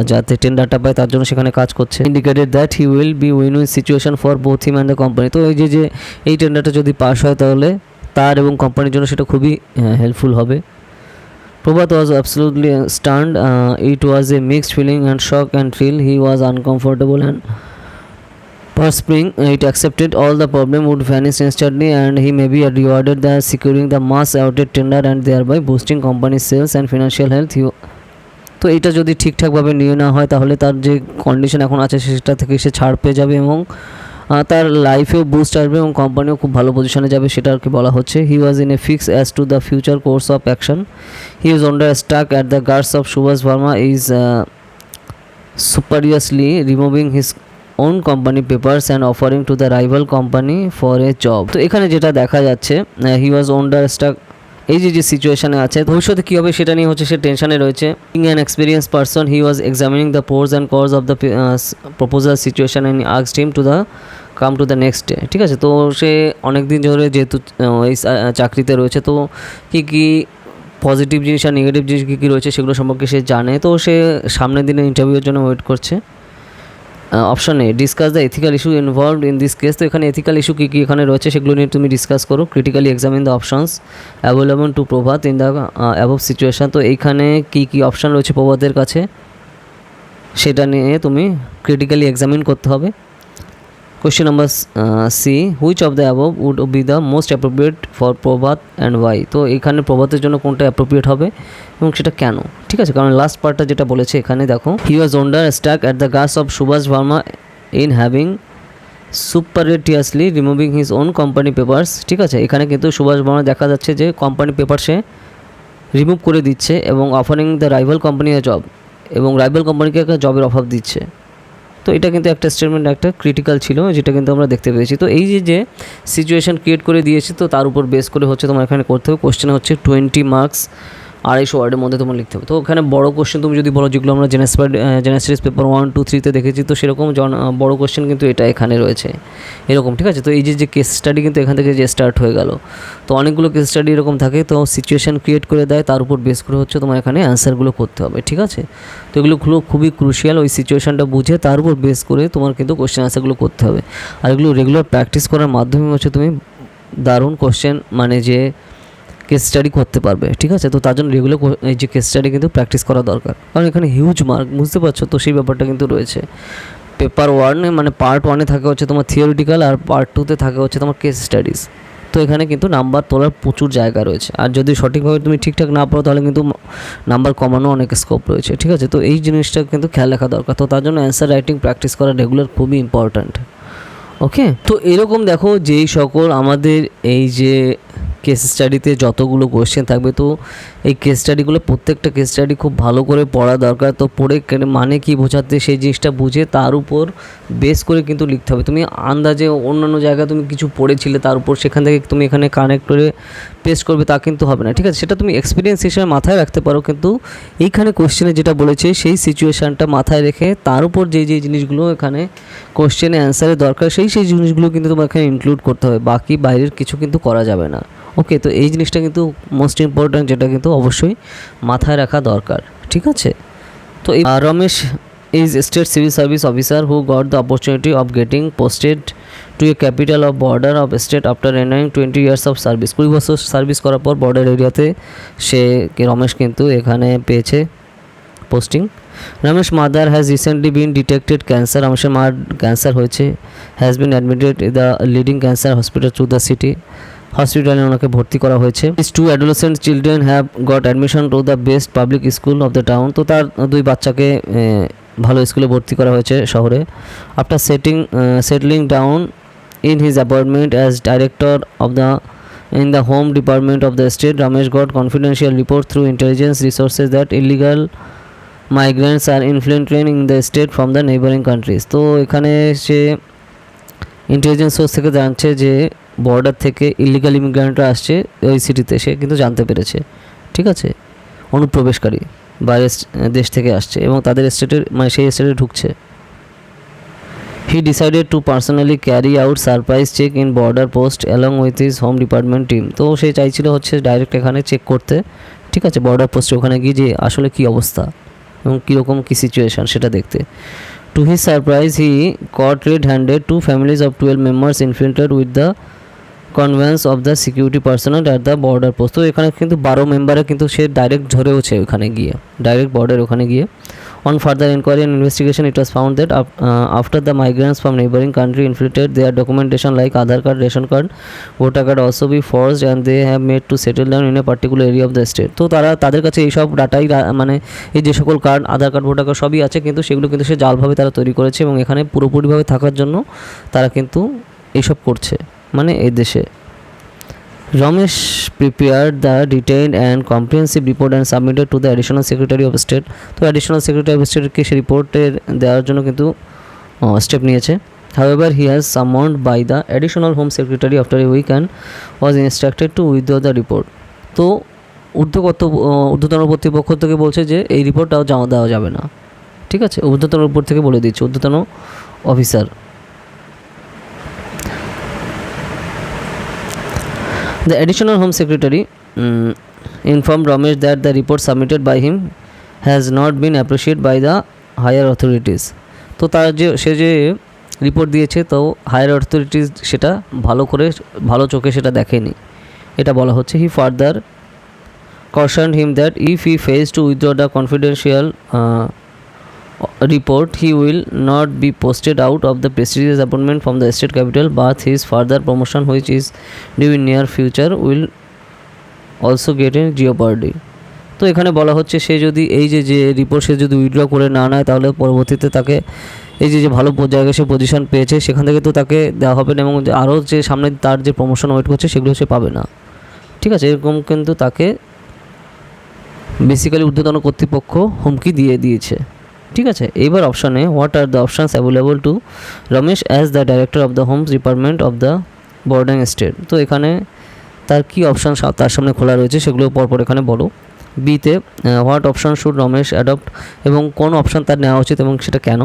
যাতে টেন্ডারটা পায় তার জন্য সেখানে কাজ করছে। Indicated that he will be win win situation for both him and the company. তো এই যে এই টেন্ডারটা যদি পাস হয় তাহলে তার এবং কোম্পানির জন্য সেটা খুবই হেল্পফুল হবে। Prabhat was absolutely stunned. It was a mixed feeling and shock and thrill. He was uncomfortable and perspiring. It accepted all the problem would vanish instantly and he may be rewarded the securing the mass awarded tender and thereby boosting company sales and financial health. তো এটা যদি ঠিকঠাকভাবে নিয়ে না হয় তাহলে তার যে কন্ডিশন এখন আছে সেটা থেকে সে ছাড় পেয়ে যাবে এবং তার লাইফেও বুস্ট আসবে এবং কোম্পানিও খুব ভালো পজিশনে যাবে, সেটা আর কি বলা হচ্ছে। He was in a fix as to the future course of action. He is under stuck at the guards of Subhash Verma is surreptitiously removing his own company papers and offering to the rival company for a job. তো এখানে যেটা দেখা যাচ্ছে হি ওয়াজ আন্ডার স্টাক এই যে সিচুয়েশানে আছে, ভবিষ্যতে কী হবে সেটা নিয়ে হচ্ছে সে টেনশানে রয়েছে। Being an experience person, he was examining the pros and cause of the proposal situation and asked him to the come to the next day. ঠিক আছে, তো সে অনেক দিন ধরে যেহেতু এই চাকরিতে রয়েছে, তো কী কী পজিটিভ জিনিস আর নেগেটিভ জিনিস কী কী রয়েছে সেগুলো সম্পর্কে সে জানে, তো সে সামনের দিনে ইন্টারভিউর জন্য ওয়েট করছে। Option A, discuss the ethical issue involved in this case. তো এখানে এথিক্যাল ইস্যু কী কী এখানে রয়েছে সেগুলো নিয়ে তুমি ডিসকাস করো। Critically examine the options available to Prabhat in the above situation. তো এইখানে কী কী অপশান রয়েছে প্রভাতের কাছে সেটা নিয়ে তুমি ক্রিটিক্যালি এক্সামিন করতে হবে। Question number C, which of the above would be the most appropriate for Prabhat and why. তো এখানে প্রভাতের জন্য কোনটা অ্যাপ্রোপ্রিয়েট হবে এবং সেটা কেন। ঠিক আছে, কারণ লাস্ট পার্টটা যেটা বলেছে এখানে দেখো, he was under stuck at the guards of Subhash Verma in having surreptitiously removing his own company papers. ঠিক আছে, এখানে কিন্তু সুভাষ ভার্মা দেখা যাচ্ছে যে কোম্পানি পেপার সে রিমুভ করে দিচ্ছে এবং offering the rival company A job, এবং রাইভাল কোম্পানিকে একটা জবের অফার দিচ্ছে। তো এটা কিন্তু একটা স্টেটমেন্ট একটা ক্রিটিক্যাল ছিল, যেটা কিন্তু আমরা দেখতে পেয়েছি। তো এই যে সিচুয়েশান ক্রিয়েট করে দিয়েছি, তো তার উপর বেস করে হচ্ছে তোমার এখানে করতে হবে। কোশ্চেন হচ্ছে 20 মার্কস 250 ওয়ার্ডের মধ্যে তোমার লিখতে হবে। তো ওখানে বড় কোশ্চেন তুমি যদি বলো, যেগুলো আমরা জেনারেল স্টাডিজ পেপার 1, 2, 3-তে দেখেছি, তো সেরকম বড় কোশ্চেন কিন্তু এটা এখানে রয়েছে এরকম। ঠিক আছে, তো এই যে কেস স্টাডি কিন্তু এখান থেকে যে স্টার্ট হয়ে গেল, তো অনেকগুলো কেস স্টাডি এরকম থাকে, তো সিচুয়েশান ক্রিয়েট করে দেয়, তার উপর বেস করে হচ্ছে তোমার এখানে অ্যান্সারগুলো করতে হবে। ঠিক আছে, তো এগুলো খুবই ক্রুশিয়াল, ওই সিচুয়েশানটা বুঝে তার উপর বেস করে তোমার কিন্তু কোশ্চেন অ্যান্সারগুলো করতে হবে। আর এগুলো রেগুলার প্র্যাকটিস করার মাধ্যমে হচ্ছে তুমি দারুণ কোশ্চেন মানে যে কেস স্টাডি করতে পারবে। ঠিক আছে, তো তার জন্য রেগুলার এই যে কেস স্টাডি কিন্তু প্র্যাকটিস করা দরকার, কারণ এখানে হিউজ মার্ক, বুঝতে পারছো, তো সেই ব্যাপারটা কিন্তু রয়েছে। পেপার 1 মানে পার্ট 1-এ থাকে হচ্ছে তোমার থিওরিটিক্যাল, আর পার্ট 2-তে থাকে হচ্ছে তোমার কেস স্টাডিজ। তো এখানে কিন্তু নাম্বার তোলার প্রচুর জায়গা রয়েছে, আর যদি সঠিকভাবে তুমি ঠিকঠাক না পড়ো তাহলে কিন্তু নাম্বার কমানো অনেক স্কোপ রয়েছে। ঠিক আছে, তো এই জিনিসটা কিন্তু খেয়াল রাখা দরকার। তো তার জন্য অ্যান্সার রাইটিং প্র্যাকটিস করা রেগুলার খুবই ইম্পর্ট্যান্ট। ওকে, তো এরকম দেখো যেই সকল আমাদের এই যে কেস স্টাডিতে যতগুলো কোয়েশ্চেন থাকবে, তো এই কেস স্টাডিগুলো প্রত্যেকটা কেস স্টাডি খুব ভালো করে পড়া দরকার। তো পড়ে মানে কি বোঝাতে সেই জিনিসটা বুঝে তার উপর বেস করে কিন্তু লিখতে হবে। তুমি আন্দাজে অন্যান্য জায়গায় তুমি কিছু পড়েছিলে, তার উপর সেখান থেকে তুমি এখানে কানেক্ট করে পেস্ট করবে, তা কিন্তু হবে না। ঠিক আছে, সেটা তুমি এক্সপিরিয়েন্স হিসেবে মাথায় রাখতে পারো, কিন্তু এইখানে কোয়েশ্চেনে যেটা বলেছে সেই সিচুয়েশানটা মাথায় রেখে তার উপর যে জিনিসগুলো এখানে কোয়েশ্চেনে অ্যান্সারের দরকার, সেই জিনিসগুলো কিন্তু তোমার এখানে ইনক্লুড করতে হবে, বাকি বাইরের কিছু কিন্তু করা যাবে না। ওকে, তো এই জিনিসটা কিন্তু মোস্ট ইম্পর্ট্যান্ট, যেটা কিন্তু অবশ্যই মাথায় রাখা দরকার। ঠিক আছে, তো এই Ramesh is state civil service officer who got the opportunity of getting posted to a capital of border of state after enduring 20 years of service. 20 বছর সার্ভিস করার পর বর্ডার এরিয়াতে রমেশ কিন্তু এখানে পেয়েছে posting. Ramesh mother has recently bin detected cancer. রমেশের মার ক্যান্সার হয়েছে, has been admitted in the leading cancer hospital through the city. হসপিটালে ওনাকে ভর্তি করা হয়েছে। His 2 adolescent children have got admission to the best public school of the town. তো তার 2 বাচ্চাকে ভালো স্কুলে ভর্তি করা হয়েছে শহরে। After settling down in his appointment as director of the in the home department of the state, Ramesh got confidential report through intelligence resources that illegal migrants are infiltrating the state from the neighboring countries. তো এখানে সে ইন্টেলিজেন্স সোর্স থেকে জানছে যে বর্ডার থেকে ইলিগাল ইমিগ্রেন্টরা আসছে ওই সিটিতে, সে কিন্তু জানতে পেরেছে। ঠিক আছে, অনুপ্রবেশকারী বাইরের দেশ থেকে আসছে এবং তাদের স্টেটের মানে সেই স্টেটে ঢুকছে। He decided to personally carry out surprise check in border post along with his home department team. তো সে চাইছিল হচ্ছে ডাইরেক্ট এখানে চেক করতে। ঠিক আছে, বর্ডার পোস্টে ওখানে গিয়ে যে আসলে কী অবস্থা এবং কীরকম কী সিচুয়েশান সেটা দেখতে। To his surprise, he caught red-handed 2 families of 12 members infiltrated with the convince of the security personal at the border post. তো এখানে কিন্তু 12 মেম্বারে কিন্তু সে ডাইরেক্ট ধরেওছে ওখানে গিয়ে, ডাইরেক্ট বর্ডার ওখানে গিয়ে। On further inquiry and investigation, it was found that after the migrants from neighboring country infiltrated, their documentation like Aadhaar card, ration card, voter card also be forged and they have made to settle down in a particular area of the state. তো তাদের কাছে এইসব ডাটাই মানে এই যে সকল কার্ড, আধার কার্ড, ভোটার কার্ড সবই আছে, কিন্তু সেগুলো কিন্তু সে জালভাবে তারা তৈরি করেছে এবং এখানে পুরোপুরিভাবে থাকার জন্য তারা কিন্তু এইসব করছে মানে এই দেশে। Ramesh prepared the detailed and comprehensive report and submitted to the additional secretary of state. তো additional secretary of state কে সেই রিপোর্টের দেওয়ার জন্য কিন্তু স্টেপ নিয়েছে। However, he has summoned by the additional home secretary after a week and was instructed to withdraw the report. তো ঊর্ধ্বতন কর্তৃপক্ষ থেকে বলছে যে এই রিপোর্টটাও জমা দেওয়া যাবে না, ঠিক আছে, ঊর্ধ্বতন উপর থেকে বলে দিচ্ছে, ঊর্ধ্বতন officer. The additional Home Secretary informed Ramesh that the report submitted by him has not been appreciated by the higher authorities. তো তার সে যে রিপোর্ট দিয়েছে তো হায়ার অথরিটিস সেটা ভালো চোখে সেটা দেখেনি, এটা বলা হচ্ছে। He further cautioned him that if he fails to withdraw the confidential report, he will not be posted out of the prestigious appointment from the state capital, but his further promotion, which is due in near future, will also get in jeopardy. তো এখানে বলা হচ্ছে সে যদি এই যে রিপোর্ট সে যদি উইথড্র করে না নেয় তাহলে পরবর্তীতে তাকে এই যে ভালো জায়গায় সে পজিশন পেয়েছে সেখান থেকে তো তাকে দেওয়া হবে না, এবং আরও যে সামনে তার যে প্রমোশন ওয়েট করছে সেগুলো সে পাবে না, ঠিক আছে, এরকম কিন্তু তাকে বেসিক্যালি ঊর্ধ্বতন কর্তৃপক্ষ হুমকি দিয়েছে, ঠিক আছে। এইবার অপশানে what are the options available to Ramesh as the director of the homes department of the bordering state. তো এখানে তার কী অপশান তার সামনে খোলা রয়েছে সেগুলো পরপর এখানে বলো। বিতে what option should Ramesh adopt, এবং কোন অপশান তার নেওয়া উচিত এবং সেটা কেন।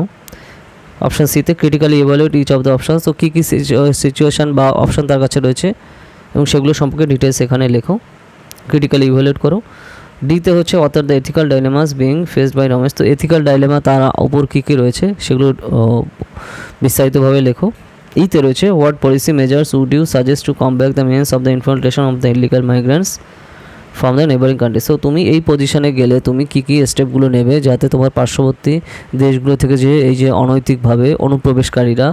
অপশান সিতে critically evaluate each of the option, তো কী কী সিচুয়েশান বা অপশান তার কাছে রয়েছে এবং সেগুলো সম্পর্কে ডিটেলস এখানে লেখো, ক্রিটিক্যালি ইভ্যালুয়েট করো। ডিতে হচ্ছে author the ethical dilemmas being faced by Ramesh, তো এথিক্যাল ডাইলেমা তার ওপর কী কী রয়েছে সেগুলো বিস্তারিতভাবে লেখো। ইতে রয়েছে what policy measures would you suggest to comeback the means of the infiltration of the illegal migrants from the neighbouring countries. তো তুমি এই পজিশনে গেলে তুমি কী কী স্টেপগুলো নেবে যাতে তোমার পার্শ্ববর্তী দেশগুলো থেকে যে এই যে অনৈতিকভাবে অনুপ্রবেশকারীরা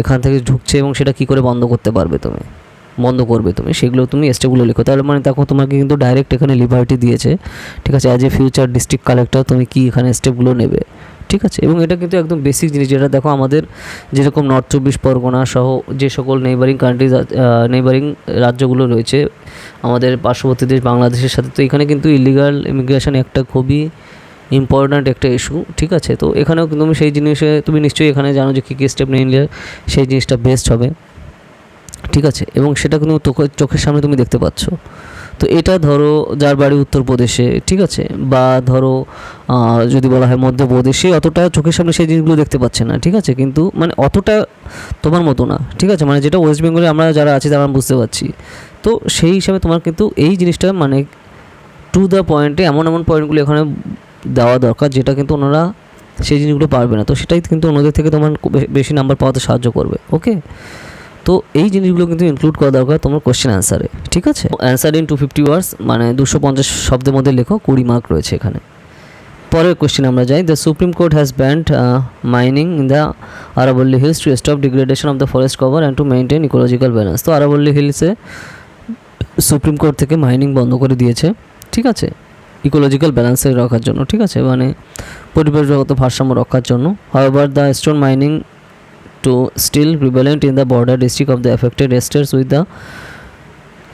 এখান থেকে ঢুকছে এবং সেটা কী করে বন্ধ করবে তুমি সেগুলো তুমি স্টেপগুলো লেখো। তাহলে মানে দেখো তোমাকে কিন্তু ডাইরেক্ট এখানে লিবার্টি দিয়েছে, ঠিক আছে, অ্যাজ এ ফিউচার ডিস্ট্রিক্ট কালেক্টর তুমি কি এখানে স্টেপগুলো নেবে, ঠিক আছে। এবং এটা কিন্তু একদম বেসিক জিনিস, যেটা দেখো আমাদের যেরকম নর্থ 24 পরগনা সহ যে সকল নেইবারিং রাজ্যগুলো রয়েছে আমাদের পার্শ্ববর্তী দেশ বাংলাদেশের সাথে, তো এখানে কিন্তু ইলিগাল ইমিগ্রেশন একটা খুবই ইম্পর্ট্যান্ট একটা ইস্যু, ঠিক আছে। তো এখানেও কিন্তু তুমি সেই জিনিসে তুমি নিশ্চয়ই এখানে জানো যে কী কী স্টেপ নিলে সেই জিনিসটা বেস্ট হবে, ঠিক আছে, এবং সেটা কিন্তু চোখের সামনে তুমি দেখতে পাচ্ছ। তো এটা ধরো যার বাড়ি উত্তরপ্রদেশে, ঠিক আছে, বা ধরো যদি বলা হয় মধ্যপ্রদেশে, অতটা চোখের সামনে সেই জিনিসগুলো দেখতে পাচ্ছে না, ঠিক আছে, কিন্তু মানে অতটা তোমার মতো না, ঠিক আছে, মানে যেটা ওয়েস্ট বেঙ্গলে আমরা যারা আছি তারা বুঝতে পারছি। তো সেই হিসাবে তোমার কিন্তু এই জিনিসটা মানে টু দ্য পয়েন্টে এমন পয়েন্টগুলো এখানে দেওয়া দরকার যেটা কিন্তু ওনারা সেই জিনিসগুলো পারবে না, তো সেটাই কিন্তু অন্যদের থেকে তোমার বেশি নাম্বার পাওয়াতে সাহায্য করবে, ওকে। তো এই জিনিসগুলো কিন্তু ইনক্লুড করা দরকার তোমার কোশ্চেন অ্যান্সারে, ঠিক আছে। অ্যান্সার ইন 250 ওয়ার্ডস মানে 250 শব্দের মধ্যে লেখো, 20 মার্ক রয়েছে এখানে। পরের কোশ্চেন আমরা যাই। The Supreme Court has banned mining in the আরাবল্লী Hills to stop degradation of the forest cover and to maintain ecological balance. তো আরাবল্লী হিলসে সুপ্রিম কোর্ট থেকে মাইনিং বন্ধ করে দিয়েছে, ঠিক আছে, ইকোলজিক্যাল ব্যালেন্সে রাখার জন্য, ঠিক আছে, মানে পরিবেশগত ভারসাম্য রক্ষার জন্য। However the stone mining to still prevalent in the border district of the affected estates with the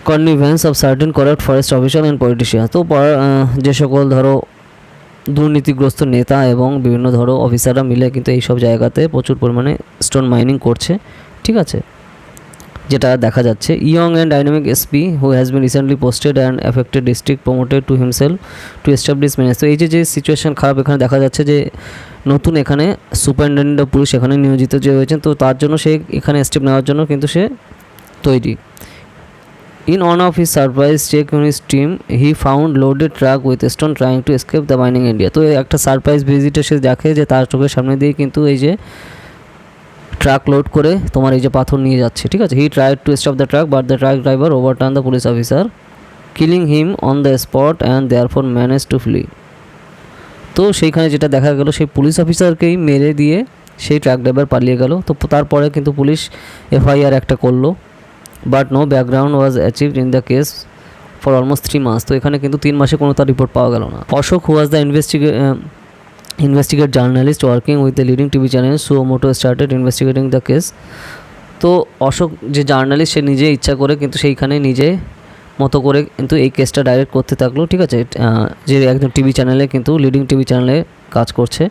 connivance of certain corrupt forest officials and politicians। তো যে সকল ধরো দুর্নীতিগ্রস্ত নেতা এবং বিভিন্ন ধরো অফিসাররা মিলে কিন্তু এই সব জায়গাতে প্রচুর পরিমাণে স্টোন মাইনিং করছে, ঠিক আছে, যেটা দেখা যাচ্ছে। Young and dynamic SP who has been recently posted and affected district promoted to himself to establish manage. তো এই যে সিচুয়েশন খারাপ এখানে দেখা যাচ্ছে যে নতুন এখানে সুপারিনটেন্ডেন্ট অফ পুলিশ এখানে নিয়োজিত যে হয়েছেন, তো তার জন্য সে এখানে স্টেপ নেওয়ার জন্য কিন্তু সে তৈরি। In on of his surprise check in his team he found loaded truck with stone trying to escape the mining area. তো একটা সারপ্রাইজ ভিজিটে সে দেখে যে তার চোখের সামনে দিয়ে কিন্তু এই যে ট্রাক লোড করে তোমার এই যে পাথর নিয়ে যাচ্ছে, ঠিক আছে। He tried to stop the truck but the truck driver overturn the police officer killing him on the spot and therefore manage to flee. তো সেইখানে যেটা দেখা গেল সেই পুলিশ অফিসারকেই মেরে দিয়ে সেই ট্রাক ড্রাইভার পালিয়ে গেল। তো তারপরে কিন্তু পুলিশ এফআইআর একটা করলো, but no background was achieved in the case for almost 3 মাস। তো এখানে কিন্তু 3 মাসে কোনো তার রিপোর্ট পাওয়া গেল না। Ashok who was the investigate journalist working with the leading TV channel Suomoto started investigating the case। তো অশোক যে জার্নালিস্ট সে নিজে ইচ্ছা করে কিন্তু সেইখানে নিজে মতো করে কিন্তু এই কেসটা ডাইরেক্ট করতে থাকলো, ঠিক আছে। যে একজন টিভি চ্যানেলে কিন্তু লিডিং টিভি চ্যানেলে কাজ করছে।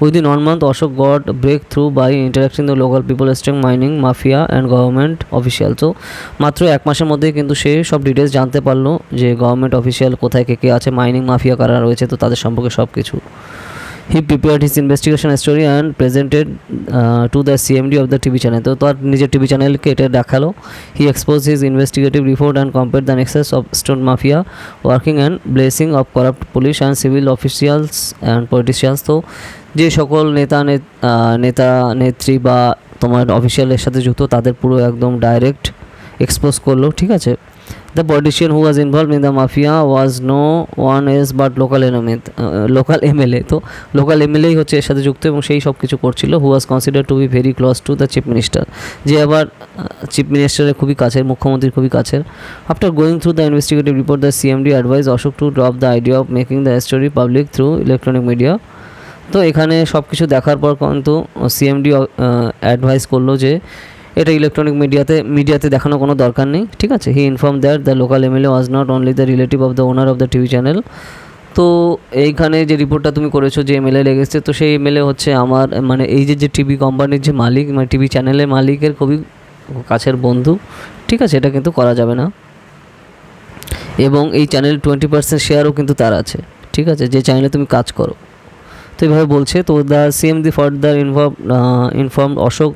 Within 1 month Ashok got break through by interacting the local people, string mining mafia and government official. তো মাত্র 1 মাসের মধ্যেই কিন্তু সে সব ডিটেলস জানতে পারলো যে গভর্নমেন্ট অফিসিয়াল কোথায় কে আছে, মাইনিং মাফিয়া কারা রয়েছে, তো তাদের সম্পর্কে সব কিছু। He prepared his investigation story and presented to the CMD of the TV channel. তো তার নিজের টিভি চ্যানেলকে এটা দেখালো। He expose his investigative report and compare the nexus of stone mafia working and blessing of corrupt police and civil officials and politicians. তো যে সকল নেতা নেত্রী বা তোমার অফিসিয়ালের সাথে যুক্ত তাদের পুরো একদম ডাইরেক্ট এক্সপোজ করলো, ঠিক আছে। The politician who was involved in the mafia was no one else but local MLA। তো লোকাল এমএলএ হচ্ছে এর সাথে যুক্ত এবং সেই সব কিছু করছিল। Who was consider to be very close to the chief minister, যে আবার চিফ মিনিস্টারের খুবই কাছের, মুখ্যমন্ত্রীর খুবই কাছের। After going through the investigative report the CMD advise Ashok to drop the idea of making the story public through electronic media. তো এখানে সব কিছু দেখার পর কিন্তু সিএমডি অ্যাডভাইস করলো যে এটা ইলেকট্রনিক মিডিয়াতে দেখানো কোনো দরকার নেই, ঠিক আছে। He inform that the local MLA was not only the relative of the owner of the TV channel. তো এইখানে যে রিপোর্টটা তুমি করেছো যে এমএলএ লেগেছে, তো সেই এমএলএ হচ্ছে আমার মানে এই যে টিভি কোম্পানির যে মালিক, মানে টিভি চ্যানেলের মালিকের খুবই কাছের বন্ধু, ঠিক আছে। এটা কিন্তু করা যাবে না। এবং এই চ্যানেল 20% শেয়ারও কিন্তু তার আছে, ঠিক আছে, যে চ্যানেলে তুমি কাজ করো। তো এইভাবে বলছে। তো the CMD further inform Ashok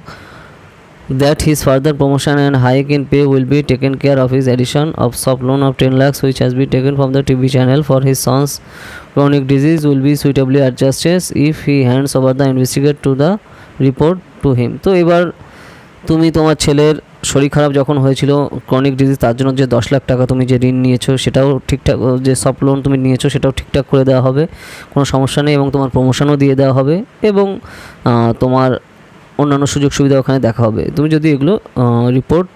that his further promotion and hike in pay will be taken care of. His addition of soft loan of 10 lakhs which has been taken from the TV channel for his son's chronic disease will be suitably adjusted if he hands over the investigate to the report to him। তো এবার তুমি তোমার ছেলের শরীর খারাপ যখন হয়েছিল ক্রনিক ডিজিজ, তার জন্য যে 10 লাখ টাকা তুমি যে ঋণ নিয়েছো সেটাও ঠিকঠাক, যে সফট লোন তুমি নিয়েছো সেটাও ঠিকঠাক করে দেওয়া হবে, কোনো সমস্যা নেই। এবং তোমার প্রমোশনও দিয়ে দেওয়া হবে এবং তোমার অন্যান্য সুযোগ সুবিধা ওখানে দেখা হবে, তুমি যদি এগুলো রিপোর্ট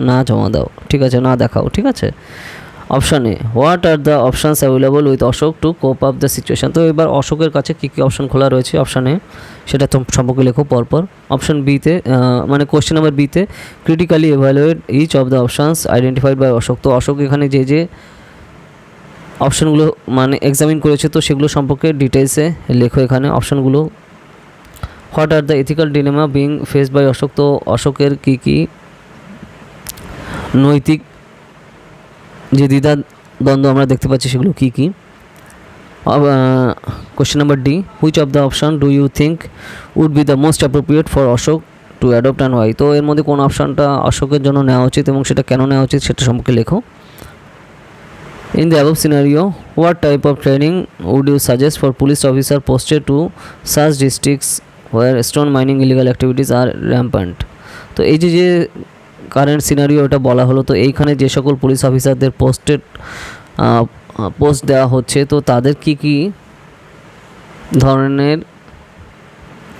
না জমা দাও, ঠিক আছে, না দেখাও, ঠিক আছে। Option A, what are the options available with Ashok to cope up the situation. তো এবার অশোকের কাছে কী কী অপশান খোলা রয়েছে অপশান এ, সেটা সম্পর্কে লেখো পরপর। অপশান বিতে মানে কোয়েশ্চেন নাম্বার বিতে, critically evaluate each of the options identified by Ashok. তো অশোক এখানে যে অপশানগুলো মানে এক্সামিন করেছে তো সেগুলো সম্পর্কে ডিটেলসে লেখো এখানে অপশানগুলো। What are the ethical dilemma being faced by Ashok. তো অশোকের কী কী নৈতিক যে দ্বিধা দ্বন্দ্ব আমরা দেখতে পাচ্ছি সেগুলো কী কী। Question number D, which of the option do you think would be the most appropriate for Ashok to adopt and why. তো এর মধ্যে কোন অপশানটা অশোকের জন্য নেওয়া উচিত এবং সেটা কেন নেওয়া উচিত সেটা সম্পর্কে লেখো। In the above scenario, what type of training would you suggest for police officer posted to such districts where stone mining illegal activities are rampant? তো এই যে কারেন্ট সিনারিও এটা বলা হলো, তো এইখানে যে সকল পুলিশ অফিসারদের পোস্ট দেওয়া হচ্ছে তো তাদের কি ধরনের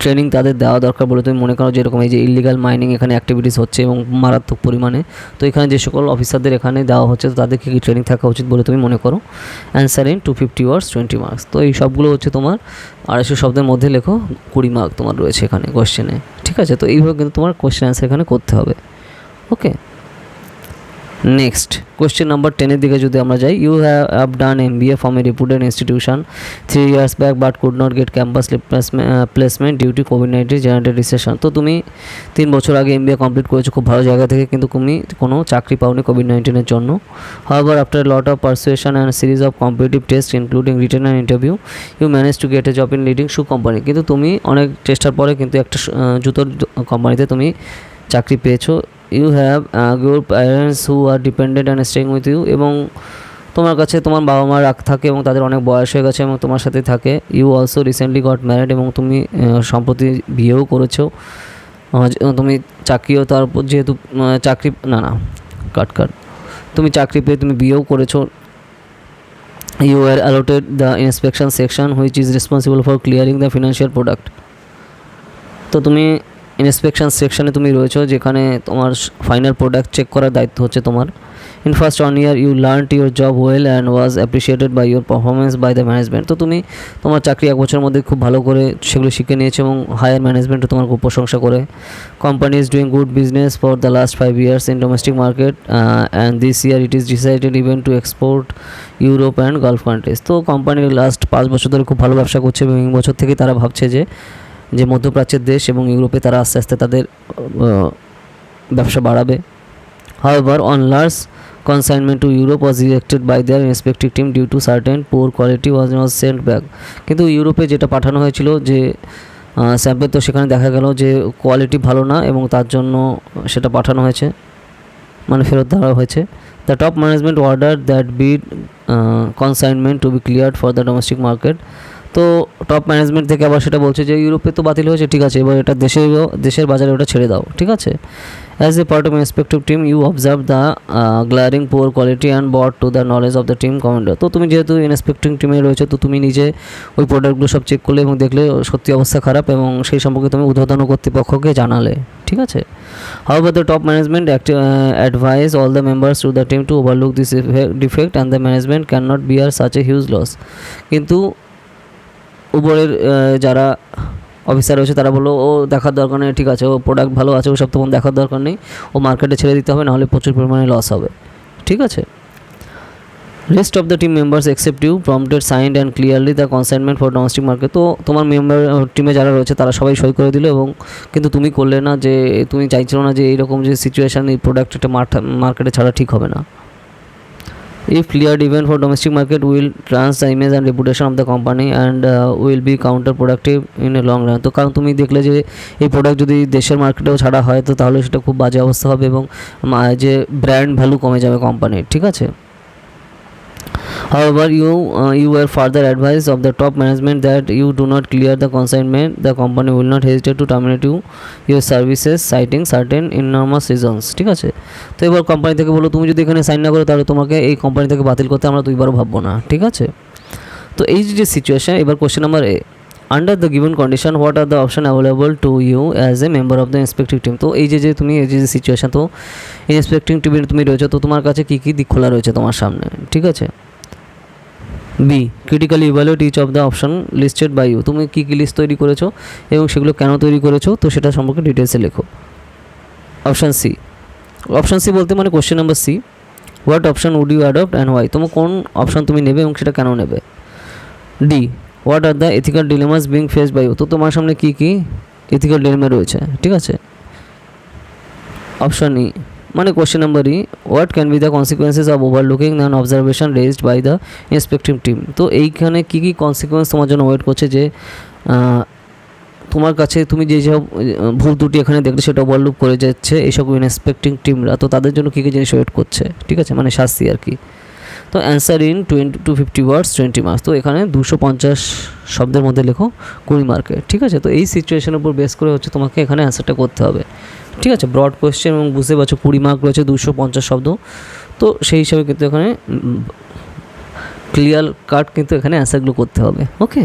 ট্রেনিং তাদের দেওয়া দরকার বলে তুমি মনে করো? যেরকম এই যে ইলিগাল মাইনিং এখানে অ্যাক্টিভিটিস হচ্ছে এবং মারাত্মক পরিমাণে, তো এখানে যে সকল অফিসারদের এখানে দেওয়া হচ্ছে তো তাদের কী ট্রেনিং থাকা উচিত বলে তুমি মনে করো? Answer in 250 words 20 marks. তো এই সবগুলো হচ্ছে তোমার 250 শব্দের মধ্যে লেখো, 20 মার্ক তোমার রয়েছে এখানে কোয়েশ্চেনে, ঠিক আছে। তো এইভাবে কিন্তু তোমার কোয়েশ্চেন অ্যান্সার এখানে করতে হবে, ওকে। নেক্সট কোয়েশ্চেন নাম্বার 10 দিকে যদি আমরা যাই, you have done MBA from a reputed institution 3 years back but could not get campus placement due to কোভিড-19 জেনারেটেড রিসেশন। তো তুমি 3 বছর আগে MBA কমপ্লিট করেছো খুব ভালো জায়গা থেকে, কিন্তু তুমি কোনো চাকরি পাওনি কোভিড-19 জন্য। However after lot of persuasion and series of competitive test including written and interview you manage to get a job in leading shoe company. কিন্তু তুমি অনেক চেষ্টার পরে কিন্তু একটা জুতোর কোম্পানিতে তুমি চাকরি পেয়েছো। You have your parents who are dependent and staying with you, এবং তোমার কাছে তোমার বাবা মা থাকে এবং তাদের অনেক বয়স হয়ে গেছে এবং তোমার সাথে থাকে। You also recently got married, এবং তুমি সম্প্রতি বিয়েও করেছো। তুমি চাকরিও তারপর যেহেতু চাকরি তুমি চাকরি পেয়ে তুমি বিয়েও করেছো। You are allotted the inspection section which is responsible for clearing the financial product. তো তুমি ইন্সপেকশন সেকশনে তুমি রয়েছো যেখানে তোমার ফাইনাল প্রোডাক্ট চেক করার দায়িত্ব হচ্ছে তোমার। In first 1 year you learnt your job well and was appreciated by your performance by the management. তো তুমি তোমার চাকরি 1 বছরের মধ্যে খুব ভালো করে সেগুলো শিখে নিয়েছো এবং হায়ার ম্যানেজমেন্টও তোমার খুব প্রশংসা করে। Company is doing good business for the last 5 years in domestic market and this year it is decided even to export Europe and Gulf countries. তো কোম্পানির লাস্ট 5 বছর ধরে খুব ভালো ব্যবসা করছে এবং এই বছর থেকে তারা ভাবছে যে মধ্যপ্রাচ্যের দেশ এবং ইউরোপে তারা আস্তে আস্তে তাদের ব্যবসা বাড়াবে। However, on large consignment to Europe was rejected by their respective team due to certain poor quality was sent back. কিন্তু ইউরোপে যেটা পাঠানো হয়েছিল যে স্যাম্পল, তো সেখানে দেখা গেল যে কোয়ালিটি ভালো না এবং তার জন্য সেটা পাঠানো হয়েছে, মানে ফেরত দেওয়া হয়েছে। The top management order that bid consignment to be cleared for the domestic market. তো টপ ম্যানেজমেন্ট থেকে আবার সেটা বলছে যে ইউরোপে তো বাতিল হয়েছে, ঠিক আছে, এবার এটা দেশের বাজারে ওটা ছেড়ে দাও, ঠিক আছে। As a part of inspection team you observe the glaring poor quality and brought to the knowledge of the team commander. তো তুমি যেহেতু ইন্সপেক্টিং টিমে রয়েছে, তো তুমি নিজে ওই প্রোডাক্টগুলো সব চেক করলে এবং দেখলে সত্যি অবস্থা খারাপ এবং সেই সম্পর্কে তুমি ঊর্ধ্বতন কর্তৃপক্ষকে জানালে, ঠিক আছে। However, the top management advise all the members to the team to overlook this defect and the management cannot bear such a huge loss. কিন্তু উপরের যারা অফিসার রয়েছে তারা বললো ও দেখার দরকার নেই, ঠিক আছে, ও প্রোডাক্ট ভালো আছে, ও সব তোমার দেখার দরকার নেই, ও মার্কেটে ছেড়ে দিতে হবে, নাহলে প্রচুর পরিমাণে লস হবে, ঠিক আছে। Rest of the team members except you prompted signed and clearly the consignment for domestic market. তো তোমার মেম্বার টিমে যারা রয়েছে তারা সবাই সই করে দিল এবং কিন্তু তুমি করলে না, যে তুমি চাইছিল না যে এইরকম যে সিচুয়েশান, এই প্রোডাক্টটা মার্কেটে ছাড়া ঠিক হবে না। If cleared even for domestic market will trans the image and reputation of the company and will be counterproductive in a long run. তো কারণ তুমি দেখলে যে এই প্রোডাক্ট যদি দেশের মার্কেটেও ছাড়া হয় তো তাহলে সেটা খুব বাজে অবস্থা হবে এবং যে ব্র্যান্ড ভ্যালু কমে যাবে কোম্পানির, ঠিক আছে। However, you were further advised of the top management that you do not clear the consignment, the company will not hesitate to terminate your services citing certain enormous reasons, ঠিক আছে। তো এবার কোম্পানি থেকে বলো তুমি যদি এখানে সাইন না করো তাহলে তোমাকে এই কোম্পানি থেকে বাতিল করতে আমরা দুইবারও ভাববো না, ঠিক আছে। তো এই যে সিচুয়েশন, এবার question number A, under the given condition what are the option available to you as a member of the inspection team. তো এই যে তুমি এই যে সিচুয়েশন, তো ইন্সপেক্টিং টিমে তুমি রয়েছে, তো তোমার কাছে কী কী দিক খোলা রয়েছে তোমার সামনে, ঠিক আছে। B, critically evaluate each of the option listed by you. তুমি কী কী লিস্ট তৈরি করেছো এবং সেগুলো কেন তৈরি করেছো, তো সেটা সম্পর্কে ডিটেলসে লেখো। অপশান সি বলতে মানে question number C, what option would you adopt and why. তোমার কোন অপশন তুমি নেবে এবং সেটা কেন নেবে। D, what are the ethical dilemmas being faced by you. তো তোমার সামনে কী কী এথিক্যাল ডিলেমা রয়েছে, ঠিক আছে। অপশন ই মানে question number E, what can be the consequences of overlooking an observation raised by the inspection team. তো এইখানে কী কী কনসিকুয়েন্স তোমার জন্য ওয়েট করছে, যে তোমার কাছে তুমি যেসব ভুল ত্রুটি এখানে দেখলে সেটা ওভারলুক করে যাচ্ছে এইসব ইন্সপেক্টিং টিমরা, তো তাদের জন্য কী কী জিনিস ওয়েট করছে, ঠিক আছে, মানে শাস্তি আর কি। তো অ্যান্সার ইন 250 ওয়ার্ডস 20 মার্কস। তো এখানে 250 শব্দের মধ্যে লেখো 20 মার্কের, ঠিক আছে। তো এই সিচুয়েশনের উপর বেস করে হচ্ছে তোমাকে এখানে অ্যান্সারটা করতে হবে, ঠিক আছে। ব্রড কোয়েশ্চেন এবং বুঝতে পারছো 20 মার্ক রয়েছে, 250 শব্দ, তো সেই হিসাবে কিন্তু এখানে ক্লিয়ার কাট কিন্তু এখানে অ্যান্সারগুলো করতে হবে, ওকে,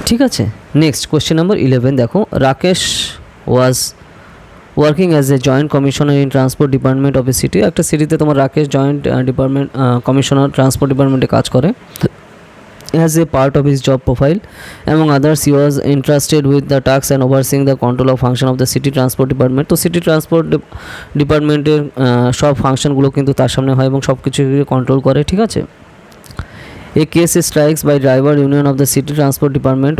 ঠিক আছে। নেক্সট কোয়েশ্চেন নাম্বার 11 দেখো, রাকেশ ওয়াজ working as a joint commissioner in transport department of a city. একটা সিটিতে তোমার Rakesh joint department commissioner transport ডিপার্টমেন্টে কাজ করে। As a part of his job profile, among others, he was entrusted with the tasks and overseeing the control of function of the city transport department. তো সিটি ট্রান্সপোর্ট ডিপার্টমেন্টের সব ফাংশনগুলো কিন্তু তার সামনে হয় এবং সব কিছু কন্ট্রোল করে, ঠিক আছে। A case strikes by driver union of the city transport department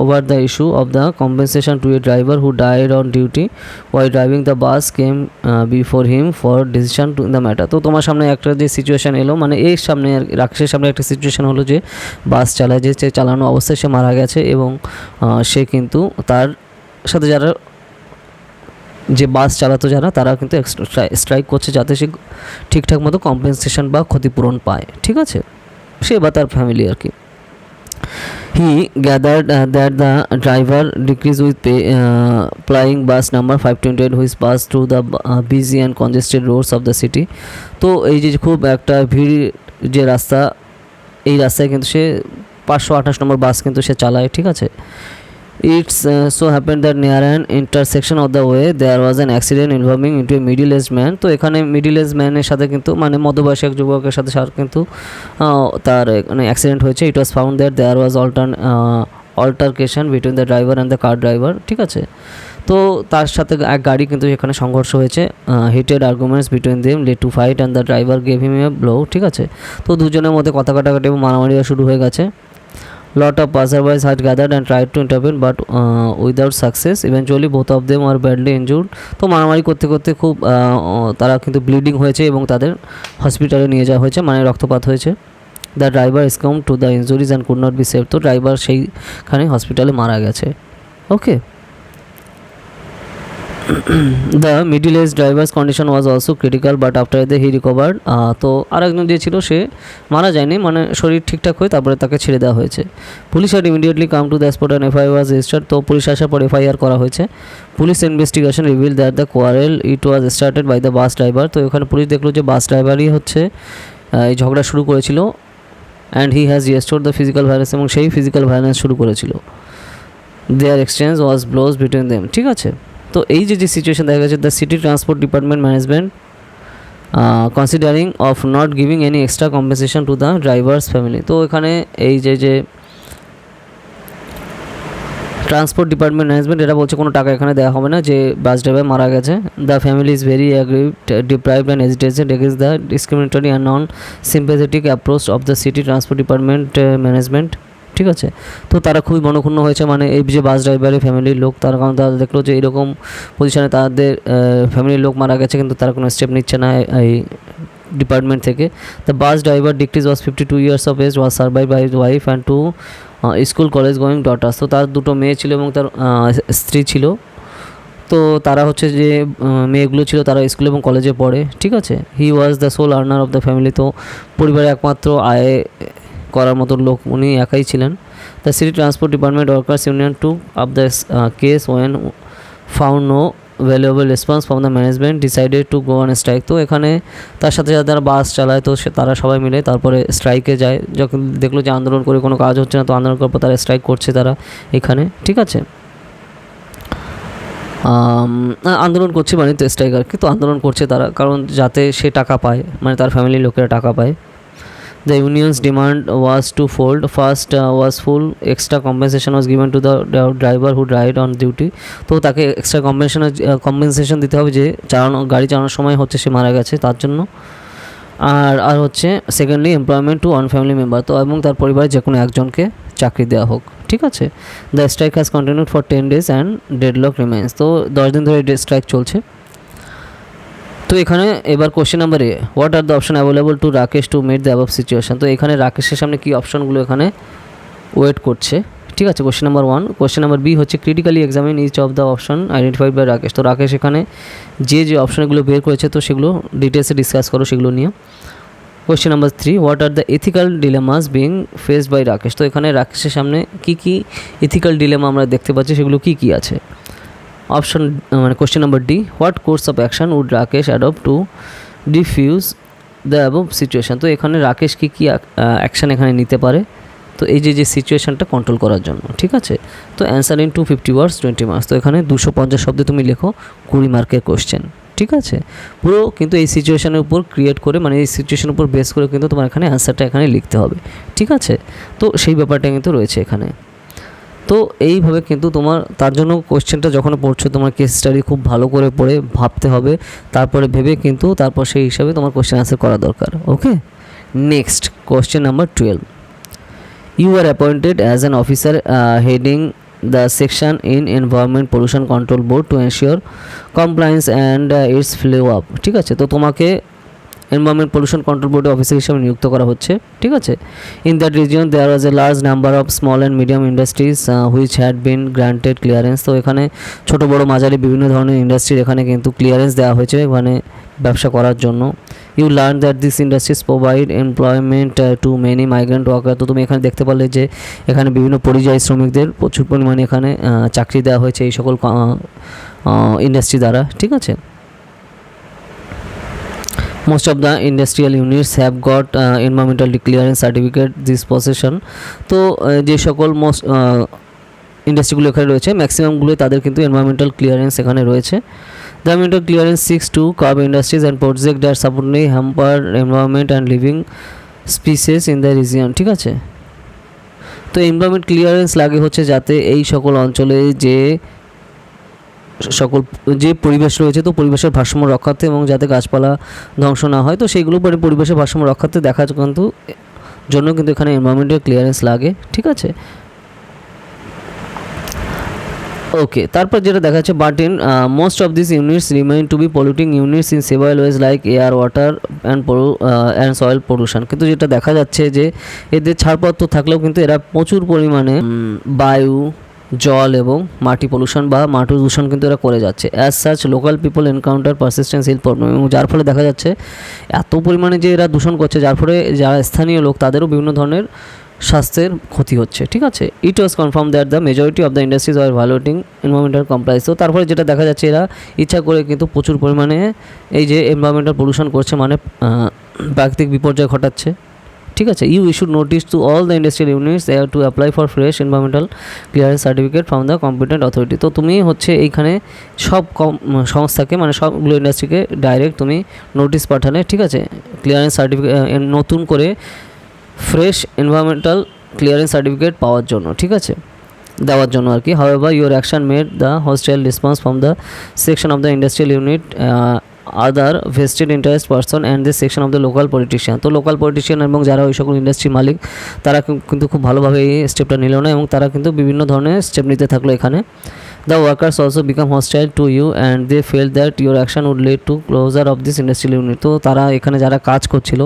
over the issue of the compensation to a driver who died on duty while driving the bus came before him for decision to the matter. তো তোমার সামনে একটা যে সিচুয়েশান এলো, মানে এর সামনে রাকেশের সামনে একটা সিচুয়েশান হলো যে বাস চালায়, যে চালানো অবস্থায় সে মারা গেছে এবং সে কিন্তু তার সাথে যারা যে বাস চালাতো যারা, তারা কিন্তু স্ট্রাইক করছে যাতে সে ঠিকঠাক মতো কম্পেনসেশন বা ক্ষতিপূরণ পায়, ঠিক আছে, সে বা তার ফ্যামিলি আর কি। He gathered that the driver ডিক্রিজ with plying bus number 528 which pass through the busy and congested roads of the city. তো এই যে খুব একটা ভিড় যে রাস্তা, এই রাস্তায় কিন্তু সে 528 নম্বর বাস কিন্তু সে চালায়, ঠিক আছে। It's so happened that near an intersection of the way there was an accident involving into a middle aged man. তো এখানে মিডিল এজ ম্যানের সাথে কিন্তু মানে মধ্যবয়সী এক যুবকের সাথে কিন্তু তার মানে অ্যাক্সিডেন্ট হয়েছে। It was found that there was altercation between the driver and the car driver, ঠিক আছে। তো তার সাথে এক গাড়ি কিন্তু এখানে সংঘর্ষ হয়েছে। Heated arguments between them led to fight and the driver gave him a blow, ঠিক আছে। তো দুজনের মধ্যে কথা কাটাকাটি এবং মারামারিও শুরু হয়ে গেছে। Lot of passersby had gathered and tried to intervene but without success. Eventually both of them were badly injured. তো মারামারি করতে করতে খুব তারা কিন্তু ব্লিডিং হয়েছে এবং তাদের হসপিটালে নিয়ে যাওয়া হয়েছে, মানে রক্তপাত হয়েছে। The driver succumbed to the injuries and could not be saved. তো ড্রাইভার সেইখানে হসপিটালে মারা গেছে। ওকে, the middle-aged driver's condition was also critical but after that he recovered. তো আরেকজন যে ছিল সে মারা যায়নি, মানে শরীর ঠিকঠাক হয়ে তারপরে তাকে ছেড়ে দেওয়া হয়েছে। Police had immediately come to the spot and FIR was registered. তো পুলিশ আসার পর FIR করা হয়েছে। Police investigation revealed that the quarrel it was started by the bus driver. তো এখানে পুলিশ দেখলো যে বাস ড্রাইভারই হচ্ছে এই ঝগড়া শুরু করেছিল and he has restored the physical violence, এবং সেই ফিজিক্যাল ভায়োলেন্স শুরু করেছিল। their exchange was blows between them, ঠিক আছে। তো এই যে সিচুয়েশন দেখা গেছে, the city transport department management considering of not giving any extra compensation to the driver's family. তো এখানে এই যে ট্রান্সপোর্ট ডিপার্টমেন্ট ম্যানেজমেন্ট এটা বলছে কোনো টাকা এখানে দেওয়া হবে না, যে বাস ড্রাইভার মারা গেছে। The family is very aggrieved, deprived and agitated against the discriminatory and non sympathetic approach of the city transport department management, ঠিক আছে। তো তারা খুবই মনক্ষুণ্ণ হয়েছে, মানে এই যে বাস ড্রাইভারের ফ্যামিলির লোক, তারা কারণ তারা দেখলো যে এরকম পজিশনে তাদের ফ্যামিলির লোক মারা গেছে কিন্তু তারা কোনো স্টেপ নিচ্ছে না এই ডিপার্টমেন্ট থেকে। দ্য বাস ড্রাইভার ডিক্রিজ was 52 years of age, was survive by wife and two school college going daughters. তো তার দুটো মেয়ে ছিল এবং তার স্ত্রী ছিল। তো তারা হচ্ছে যে মেয়েগুলো ছিল তারা স্কুল এবং কলেজে পড়ে, ঠিক আছে। He was the sole earner of the family. তো পরিবারের একমাত্র আয় করার মতো লোক উনি একাই ছিলেন। The city transport department workers union took up the case when found no valuable response from the management decided to go on strike. তো এখানে তার সাথে যারা তারা বাস চালায় তো তারা সবাই মিলে তারপরে স্ট্রাইকে যায়, যখন দেখলো যে আন্দোলন করে কোনো কাজ হচ্ছে না, তো আন্দোলন করার পর তারা স্ট্রাইক করছে তারা এখানে, ঠিক আছে। আন্দোলন করছে মানে তো স্ট্রাইকার কিন্তু আন্দোলন করছে তারা, কারণ যাতে সে টাকা পায়, মানে তার ফ্যামিলির লোকেরা টাকা পায়। The union's demand was twofold. First was full extra compensation was given to the driver who died on duty. তো তাকে এক্সট্রা কম্পেনসেশন দিতে হবে যে গাড়ি চালানোর সময় হচ্ছে সে মারা গেছে তার জন্য। আর হচ্ছে secondly employment two one family member, তো এবং তার পরিবারের যে কোনো একজনকে চাকরি দেওয়া হোক, ঠিক আছে। The strike has continued for 10 days and deadlock remains. তো 10 দিন ধরে স্ট্রাইক চলছে। তো এখানে এবার question number A, what are the option available to Rakesh to meet the above situation. তো এখানে রাকেশের সামনে কী অপশনগুলো এখানে ওয়েট করছে, ঠিক আছে। Question number 1। Question number B হচ্ছে critically examine each of the option identified by Rakesh. তো রাকেশ এখানে যে অপশনগুলো বের করেছে তো সেগুলো ডিটেলসে ডিসকাস করো সেগুলো নিয়ে। Question number 3, what are the ethical dilemmas being faced by Rakesh. তো এখানে রাকেশের সামনে কী এথিক্যাল ডিলেমা আমরা দেখতে পাচ্ছি, সেগুলো কী আছে। অপশন মানে question number D, what course of action would Rakesh adopt to defuse the above situation. তো এখানে রাকেশ কী অ্যাকশান এখানে নিতে পারে, তো এই যে সিচুয়েশানটা কন্ট্রোল করার জন্য, ঠিক আছে। তো অ্যান্সার ইন 250 words 20 marks। তো এখানে 250 শব্দে তুমি লেখো 20 মার্কের কোশ্চেন, ঠিক আছে। পুরো কিন্তু এই সিচুয়েশানের উপর ক্রিয়েট করে, মানে এই সিচুয়েশানের উপর বেস করে কিন্তু তোমার এখানে অ্যান্সারটা এখানে লিখতে হবে, ঠিক আছে। তো সেই ব্যাপারটা কিন্তু রয়েছে এখানে। তো এইভাবে কিন্তু তোমার তার জন্য কোশ্চেনটা যখন পড়ছো তোমার কেস স্টাডি খুব ভালো করে পড়ে ভাবতে হবে, তারপরে ভেবে কিন্তু তারপর সেই হিসাবে তোমার কোশ্চেন আনসার করা দরকার। Okay, next question number 12, you are appointed as an officer heading the section in environment pollution control board to ensure compliance and its follow up, ঠিক আছে। তো তোমাকে এনভায়রনমেন্ট পলিউশন কন্ট্রোল বোর্ডে অফিসার হিসেবে নিযুক্ত করা হচ্ছে, ঠিক আছে। In that region there was a large number of small and medium industries which had been granted clearance. তো এখানে ছোটো বড়ো মাঝারি বিভিন্ন ধরনের ইন্ডাস্ট্রির এখানে কিন্তু ক্লিয়ারেন্স দেওয়া হয়েছে এখানে ব্যবসা করার জন্য। You learn that this industries provide employment to many migrant worker. তো তুমি এখানে দেখতে পারলে যে এখানে বিভিন্ন পরিযায়ী শ্রমিকদের প্রচুর পরিমাণে এখানে চাকরি দেওয়া হয়েছে এই সকল ইন্ডাস্ট্রি দ্বারা, ঠিক আছে। Most of the industrial units have got environmental clearance certificate this possession. তো যে সকল ইন্ডাস্ট্রিগুলো এখানে রয়েছে ম্যাক্সিমামগুলো তাদের কিন্তু এনভায়রনমেন্টাল ক্লিয়ারেন্স এখানে রয়েছে। The environmental clearance seeks to curb industries and project that supposedly hamper environment and living species in the region. ঠিক আছে, তো এনভায়রনমেন্ট ক্লিয়ারেন্স লাগে হচ্ছে যাতে এই সকল অঞ্চলে যে পরিবেশ রয়েছে তো পরিবেশের ভারসাম্য রক্ষার্থে এবং যাতে গাছপালা ধ্বংস না হয় তো সেইগুলো পরিবেশের ভারসাম্য রক্ষার্থে দেখার কিন্তু জন্য কিন্তু এখানে এনভায়রনমেন্টাল ক্লিয়ারেন্স লাগে। ঠিক আছে, ওকে, তারপর যেটা দেখা যাচ্ছে but in most of this units remain to be polluting units in several ways like air water and soil pollution. কিন্তু যেটা দেখা যাচ্ছে যে এদের ছাড়পত্র থাকলেও কিন্তু এরা প্রচুর পরিমাণে বায়ু, জল এবং মাটি পলিউশন বা মাটি দূষণ কিন্তু এরা করে যাচ্ছে। As such local people encounter persistence health problem, এবং যার ফলে দেখা যাচ্ছে এত পরিমাণে যে এরা দূষণ করছে যার ফলে যারা স্থানীয় লোক তাদেরও বিভিন্ন ধরনের স্বাস্থ্যের ক্ষতি হচ্ছে। ঠিক আছে, it was confirm that the majority of the industries are violating environmental compliance. তো তারপরে যেটা দেখা যাচ্ছে এরা ইচ্ছা করে কিন্তু প্রচুর পরিমাণে এই যে এনভায়রনমেন্টাল পলিউশন করছে, মানে প্রাকৃতিক বিপর্যয় ঘটাচ্ছে। ঠিক আছে, you issued notice to all the industrial units to apply for fresh environmental clearance certificate from the competent authority. তো তুমি হচ্ছে এইখানে সব সংস্থাকে মানে সবগুলো ইন্ডাস্ট্রিকে ডাইরেক্ট তুমি নোটিশ পাঠালে, ঠিক আছে, ক্লিয়ারেন্স সার্টিফিকেট নতুন করে ফ্রেশ এনভায়রনমেন্টাল ক্লিয়ারেন্স সার্টিফিকেট পাওয়ার জন্য, ঠিক আছে, দেওয়ার জন্য আর কি। However your action made the hostile response from the section of the industrial unit other vested interest person and the section of the local politician. তো লোকাল পলিটিশিয়ান এবং যারা ওই সকল ইন্ডাস্ট্রির মালিক তারা কিন্তু খুব ভালোভাবে এই স্টেপটা নিল না এবং তারা কিন্তু বিভিন্ন ধরনের স্টেপ নিতে থাকলো এখানে। The workers also become hostile to you and they felt that your action would lead to closure of this industrial unit. তো তারা এখানে যারা কাজ করছিল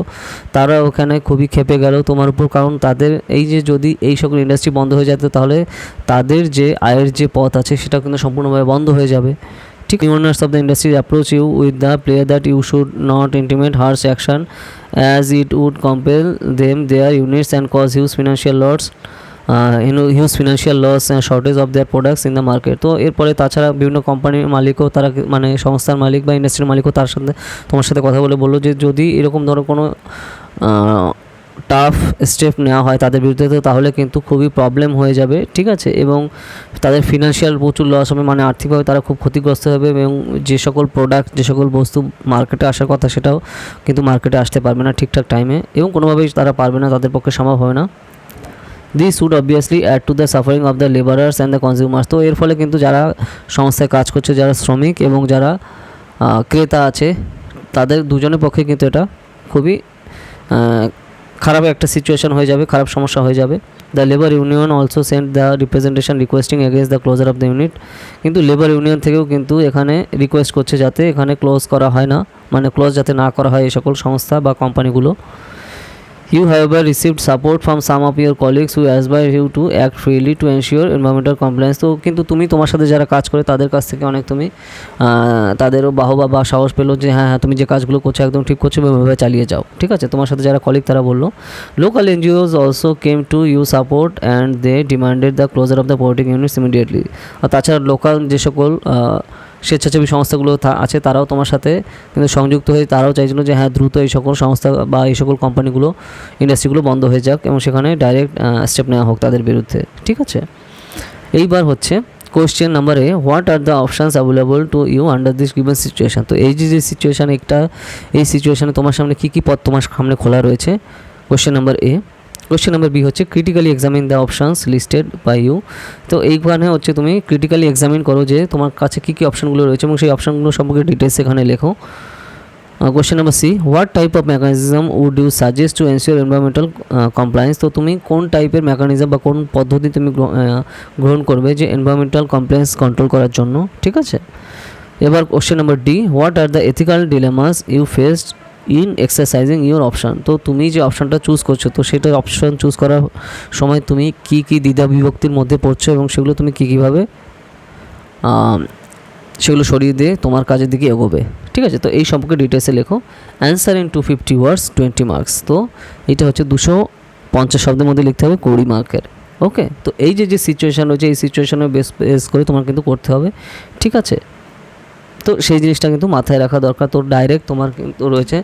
তারা ওখানে খুবই ক্ষেপে গেল তোমার উপর, কারণ তাদের এই যে যদি এই সকল ইন্ডাস্ট্রি বন্ধ হয়ে যেত তাহলে তাদের যে আয়ের যে পথ আছে সেটা কিন্তু সম্পূর্ণভাবে বন্ধ হয়ে যাবে। ঠিক, owners of the industry approach you with the plea that you should not intimate harsh action as it would compel them their units and cause huge financial loss huge financial loss shortage of their products in the market. তো এরপরে তাছাড়া বিভিন্ন কোম্পানির মালিকও তারা মানে সংস্থার মালিক বা ইন্ডাস্ট্রির মালিকও তার সাথে তোমার সাথে কথা বললো যে যদি এরকম ধরো কোনো টাফ স্টেপ নেওয়া হয় তাদের বিরুদ্ধে তো তাহলে কিন্তু খুবই প্রবলেম হয়ে যাবে। ঠিক আছে, এবং তাদের ফিনান্সিয়াল প্রচুর লস হবে, মানে আর্থিকভাবে তারা খুব ক্ষতিগ্রস্ত হবে এবং যে সকল প্রোডাক্ট যে সকল বস্তু মার্কেটে আসার কথা সেটাও কিন্তু মার্কেটে আসতে পারবে না ঠিকঠাক টাইমে এবং কোনোভাবেই তারা পারবে না, তাদের পক্ষে সম্ভব হবে না। This would obviously add to the suffering of the labourers and the consumers. তো এর ফলে কিন্তু যারা সংস্থায় কাজ করছে, যারা শ্রমিক এবং যারা ক্রেতা আছে তাদের দুজনের পক্ষে কিন্তু এটা খুবই খারাপ একটা সিচুয়েশন হয়ে যাবে, খারাপ সমস্যা হয়ে যাবে। The labour union also sent the representation requesting against the closure of the unit. কিন্তু লেবার ইউনিয়ন থেকেও কিন্তু এখানে রিকোয়েস্ট করছে যাতে এখানে ক্লোজ করা হয় না, মানে ক্লোজ যাতে না করা হয় এই সকল সংস্থা বা কোম্পানিগুলো। You however received support from some of your colleagues who aspire you to act freely to ensure environmental compliance. তো কিন্তু তুমি তোমার সাথে যারা কাজ করে তাদের কাছ থেকে অনেক তুমি তাদেরও বাহবা বা সাহস পেলো যে হ্যাঁ তুমি যে কাজগুলো করছো একদম ঠিক করছো, এভাবে চালিয়ে যাও। ঠিক আছে, তোমার সাথে যারা কলিগ তারা বললো। Local NGOs also came to you support and they demanded the closure of the polluting units immediately. আর তাছাড়া লোকাল যে সকল স্বেচ্ছাসেবী সংস্থাগুলো আছে তারাও তোমার সাথে কিন্তু সংযুক্ত হয়ে তারাও চাইছিল যে হ্যাঁ দ্রুত এই সকল সংস্থা বা এই সকল কোম্পানিগুলো ইন্ডাস্ট্রিগুলো বন্ধ হয়ে যাক এবং সেখানে ডাইরেক্ট স্টেপ নেওয়া হোক তাদের বিরুদ্ধে। ঠিক আছে, এইবার question number A, what are the options available to you under this given situation. তো এই যে সিচুয়েশান এই সিচুয়েশানে তোমার সামনে কী কী পথ তোমার সামনে খোলা রয়েছে। Question number A. Question number B হচ্ছে critically examine the options listed by you. তো এইখানে হচ্ছে তুমি ক্রিটিক্যালি এক্সামিন করো যে তোমার কাছে কী কী অপশানগুলো রয়েছে এবং সেই অপশানগুলো সম্পর্কে ডিটেলস এখানে লেখো। Question number C, what type of mechanism would you suggest to ensure environmental compliance. তো তুমি কোন টাইপের মেকানিজম বা কোন পদ্ধতি তুমি গ্রহণ করবে যে এনভায়রনমেন্টাল কমপ্লায়েন্স কন্ট্রোল করার জন্য। ঠিক আছে, এবার question number D, what are the ethical dilemmas you faced in exercising your option. তো তুমি যে অপশানটা চুজ করছো তো সেটা অপশান চুজ করার সময় তুমি কী কী দ্বিধা বিভক্তির মধ্যে পড়ছো এবং সেগুলো তুমি কীভাবে সেগুলো সরিয়ে দিয়ে তোমার কাজের দিকে এগোবে। ঠিক আছে, তো এই সম্পর্কে ডিটেলসে লেখো। Answer in 250 words 20 marks. তো এটা হচ্ছে 250 শব্দের মধ্যে লিখতে হবে 20 মার্কের। ওকে, তো এই যে সিচুয়েশান রয়েছে এই সিচুয়েশানে বেস করে তোমার কিন্তু করতে হবে। ঠিক আছে, তো সেই জিনিসটা কিন্তু মাথায় রাখা দরকার। তো ডাইরেক্ট তোমার কিন্তু রয়েছে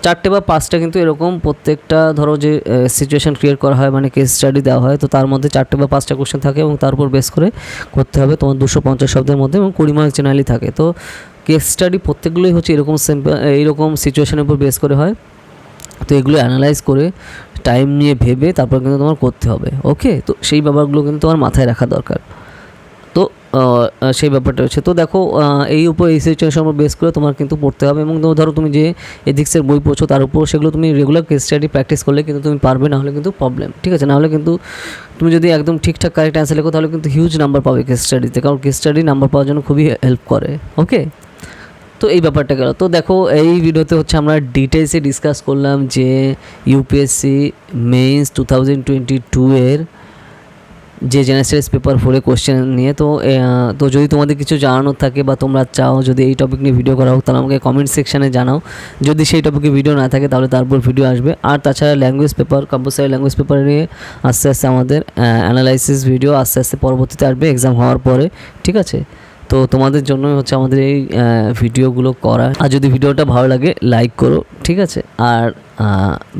4টে বা 5টা কিন্তু এরকম প্রত্যেকটা ধরো যে সিচুয়েশান ক্রিয়েট করা হয়, মানে কেস স্টাডি দেওয়া হয়, তো তার মধ্যে 4টে বা 5টা কোশ্চেন থাকে এবং তার উপর বেস করে করতে হবে তোমার 250 শব্দের মধ্যে, এবং 20 মার্ক জেনারেলি থাকে। তো কেস স্টাডি প্রত্যেকগুলোই হচ্ছে এরকম সিম্পল, এইরকম সিচুয়েশানের উপর বেস করে হয়। তো এগুলো অ্যানালাইজ করে টাইম নিয়ে ভেবে তারপর কিন্তু তোমার করতে হবে। ওকে, তো সেই ব্যাপারগুলো কিন্তু তোমার মাথায় রাখা দরকার। তো সেই ব্যাপারটা হচ্ছে, তো দেখো এই উপর এই সিচুয়েশনের উপর বেস করে তোমার কিন্তু পড়তে হবে, এবং ধরো তুমি যে এথিক্সের বই পড়ছো তার উপর সেগুলো তুমি রেগুলার কেস স্টাডি প্র্যাকটিস করলে কিন্তু তুমি পারবে, না হলে কিন্তু প্রবলেম, ঠিক আছে? না হলে কিন্তু তুমি যদি একদম ঠিকঠাক কারেক্ট অ্যান্সার লেখো তাহলে কিন্তু হিউজ নাম্বার পাবে কেস স্টাডিতে, কারণ কেস স্টাডি নাম্বার পাওয়ার জন্য খুবই হেল্প করে। ওকে, তো এই ব্যাপারটা গেল। তো দেখো এই ভিডিওতে হচ্ছে আমরা ডিটেলসে ডিসকাস করলাম যে ইউপিএসসি মেইনস 2022 এর যে জেনারেল স্টাডিজ পেপার 4 কোশ্চেন নিয়ে। তো যদি তোমাদের কিছু জানানোর থাকে বা তোমরা চাও যদি এই টপিক নিয়ে ভিডিও করা হোক, তাহলে আমাকে কমেন্ট সেকশানে জানাও। যদি সেই টপিকে ভিডিও না থাকে তাহলে তারপর ভিডিও আসবে। আর তাছাড়া language paper, compulsory language paper নিয়ে আস্তে আস্তে আমাদের অ্যানালাইসিস ভিডিও আস্তে আস্তে পরবর্তীতে আসবে এক্সাম হওয়ার পরে, ঠিক আছে? তো তোমাদের জন্যই হচ্ছে আমাদের এই ভিডিওগুলো করা। আর যদি ভিডিওটা ভালো লাগে লাইক করো, ঠিক আছে? আর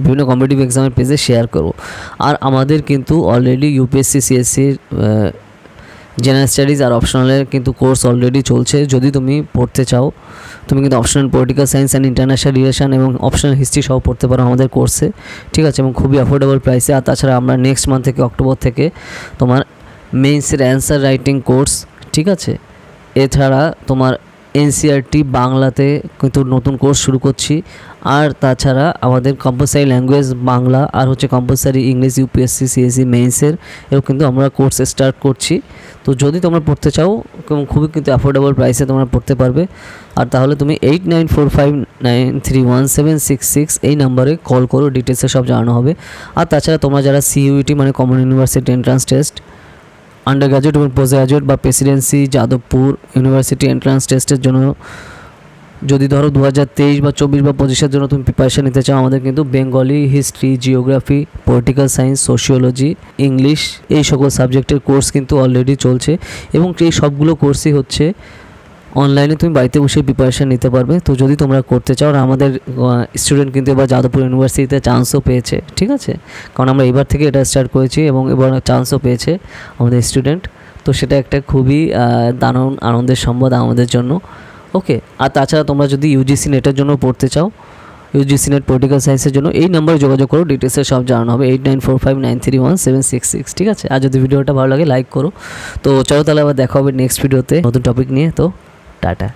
বিভিন্ন কম্পিটিটিভ এক্সামের পেজে শেয়ার করো। আর আমাদের কিন্তু অলরেডি ইউপিএসসি সিএসসির জেনারেল স্টাডিজ আর অপশনালের কিন্তু কোর্স অলরেডি চলছে। যদি তুমি পড়তে চাও তুমি কিন্তু optional political science and international relation এবং অপশনাল হিস্ট্রি সহ পড়তে পারো আমাদের কোর্সে, ঠিক আছে? এবং খুবই অ্যাফোর্ডেবল প্রাইসে। আর তাছাড়া আমরা নেক্সট মান্থ থেকে অক্টোবর থেকে তোমার মেইনসের অ্যান্সার রাইটিং কোর্স, ঠিক আছে? এছাড়া তোমার এনসিইআরটি বাংলাতে কিন্তু নতুন কোর্স শুরু করছি। আর তাছাড়া আমাদের কম্পালসারি ল্যাঙ্গুয়েজ বাংলা আর হচ্ছে কম্পালসারি ইংলিশ ইউপিএসসি সিএসসি মেইনসের এও কিন্তু আমরা কোর্স স্টার্ট করছি। তো যদি তোমরা পড়তে চাও খুবই কিন্তু অ্যাফোর্ডেবল প্রাইসে তোমরা পড়তে পারবে। আর তাহলে তুমি 8945931766 এই নাম্বারে কল করো, ডিটেলসে সব জানানো হবে। আর তাছাড়া তোমরা যারা সিইউটি মানে common university entrance test, under graduate এবং পোস্ট গ্র্যাজুয়েট বা প্রেসিডেন্সি যাদবপুর ইউনিভার্সিটি এন্ট্রান্স টেস্টের জন্য যদি ধরো 2023 বা 24 বা 25-এর জন্য তুমি প্রিপারেশান নিতে চাও, আমাদের কিন্তু Bengali, history, geography, political science, sociology, English এই সকল সাবজেক্টের কোর্স কিন্তু অলরেডি চলছে। এবং এই সবগুলো কোর্সই হচ্ছে অনলাইনে তুমি বাড়িতে বসে প্রিপারেশান নিতে পারবে। তো যদি তোমরা করতে চাও, আর আমাদের স্টুডেন্ট কিন্তু এবার যাদবপুর ইউনিভার্সিটিতে চান্সও পেয়েছে, ঠিক আছে? কারণ আমরা এবার থেকে এটা স্টার্ট করেছি এবং এবার চান্সও পেয়েছে আমাদের স্টুডেন্ট। তো সেটা একটা খুবই দারুণ আনন্দের সংবাদ আমাদের জন্য। ওকে, আর তাছাড়া তোমরা যদি ইউজিসি নেটের জন্য পড়তে চাও, ইউজিসি নেট পলিটিক্যাল সায়েন্সের জন্য এই নাম্বারে যোগাযোগ করো, ডিটেলসে সব জানানো হবে। 8945931766, ঠিক আছে? আর যদি ভিডিওটা ভালো লাগে লাইক করো। তো চলো তাহলে আবার দেখা হবে নেক্সট ভিডিওতে নতুন টপিক নিয়ে। তো টাটা।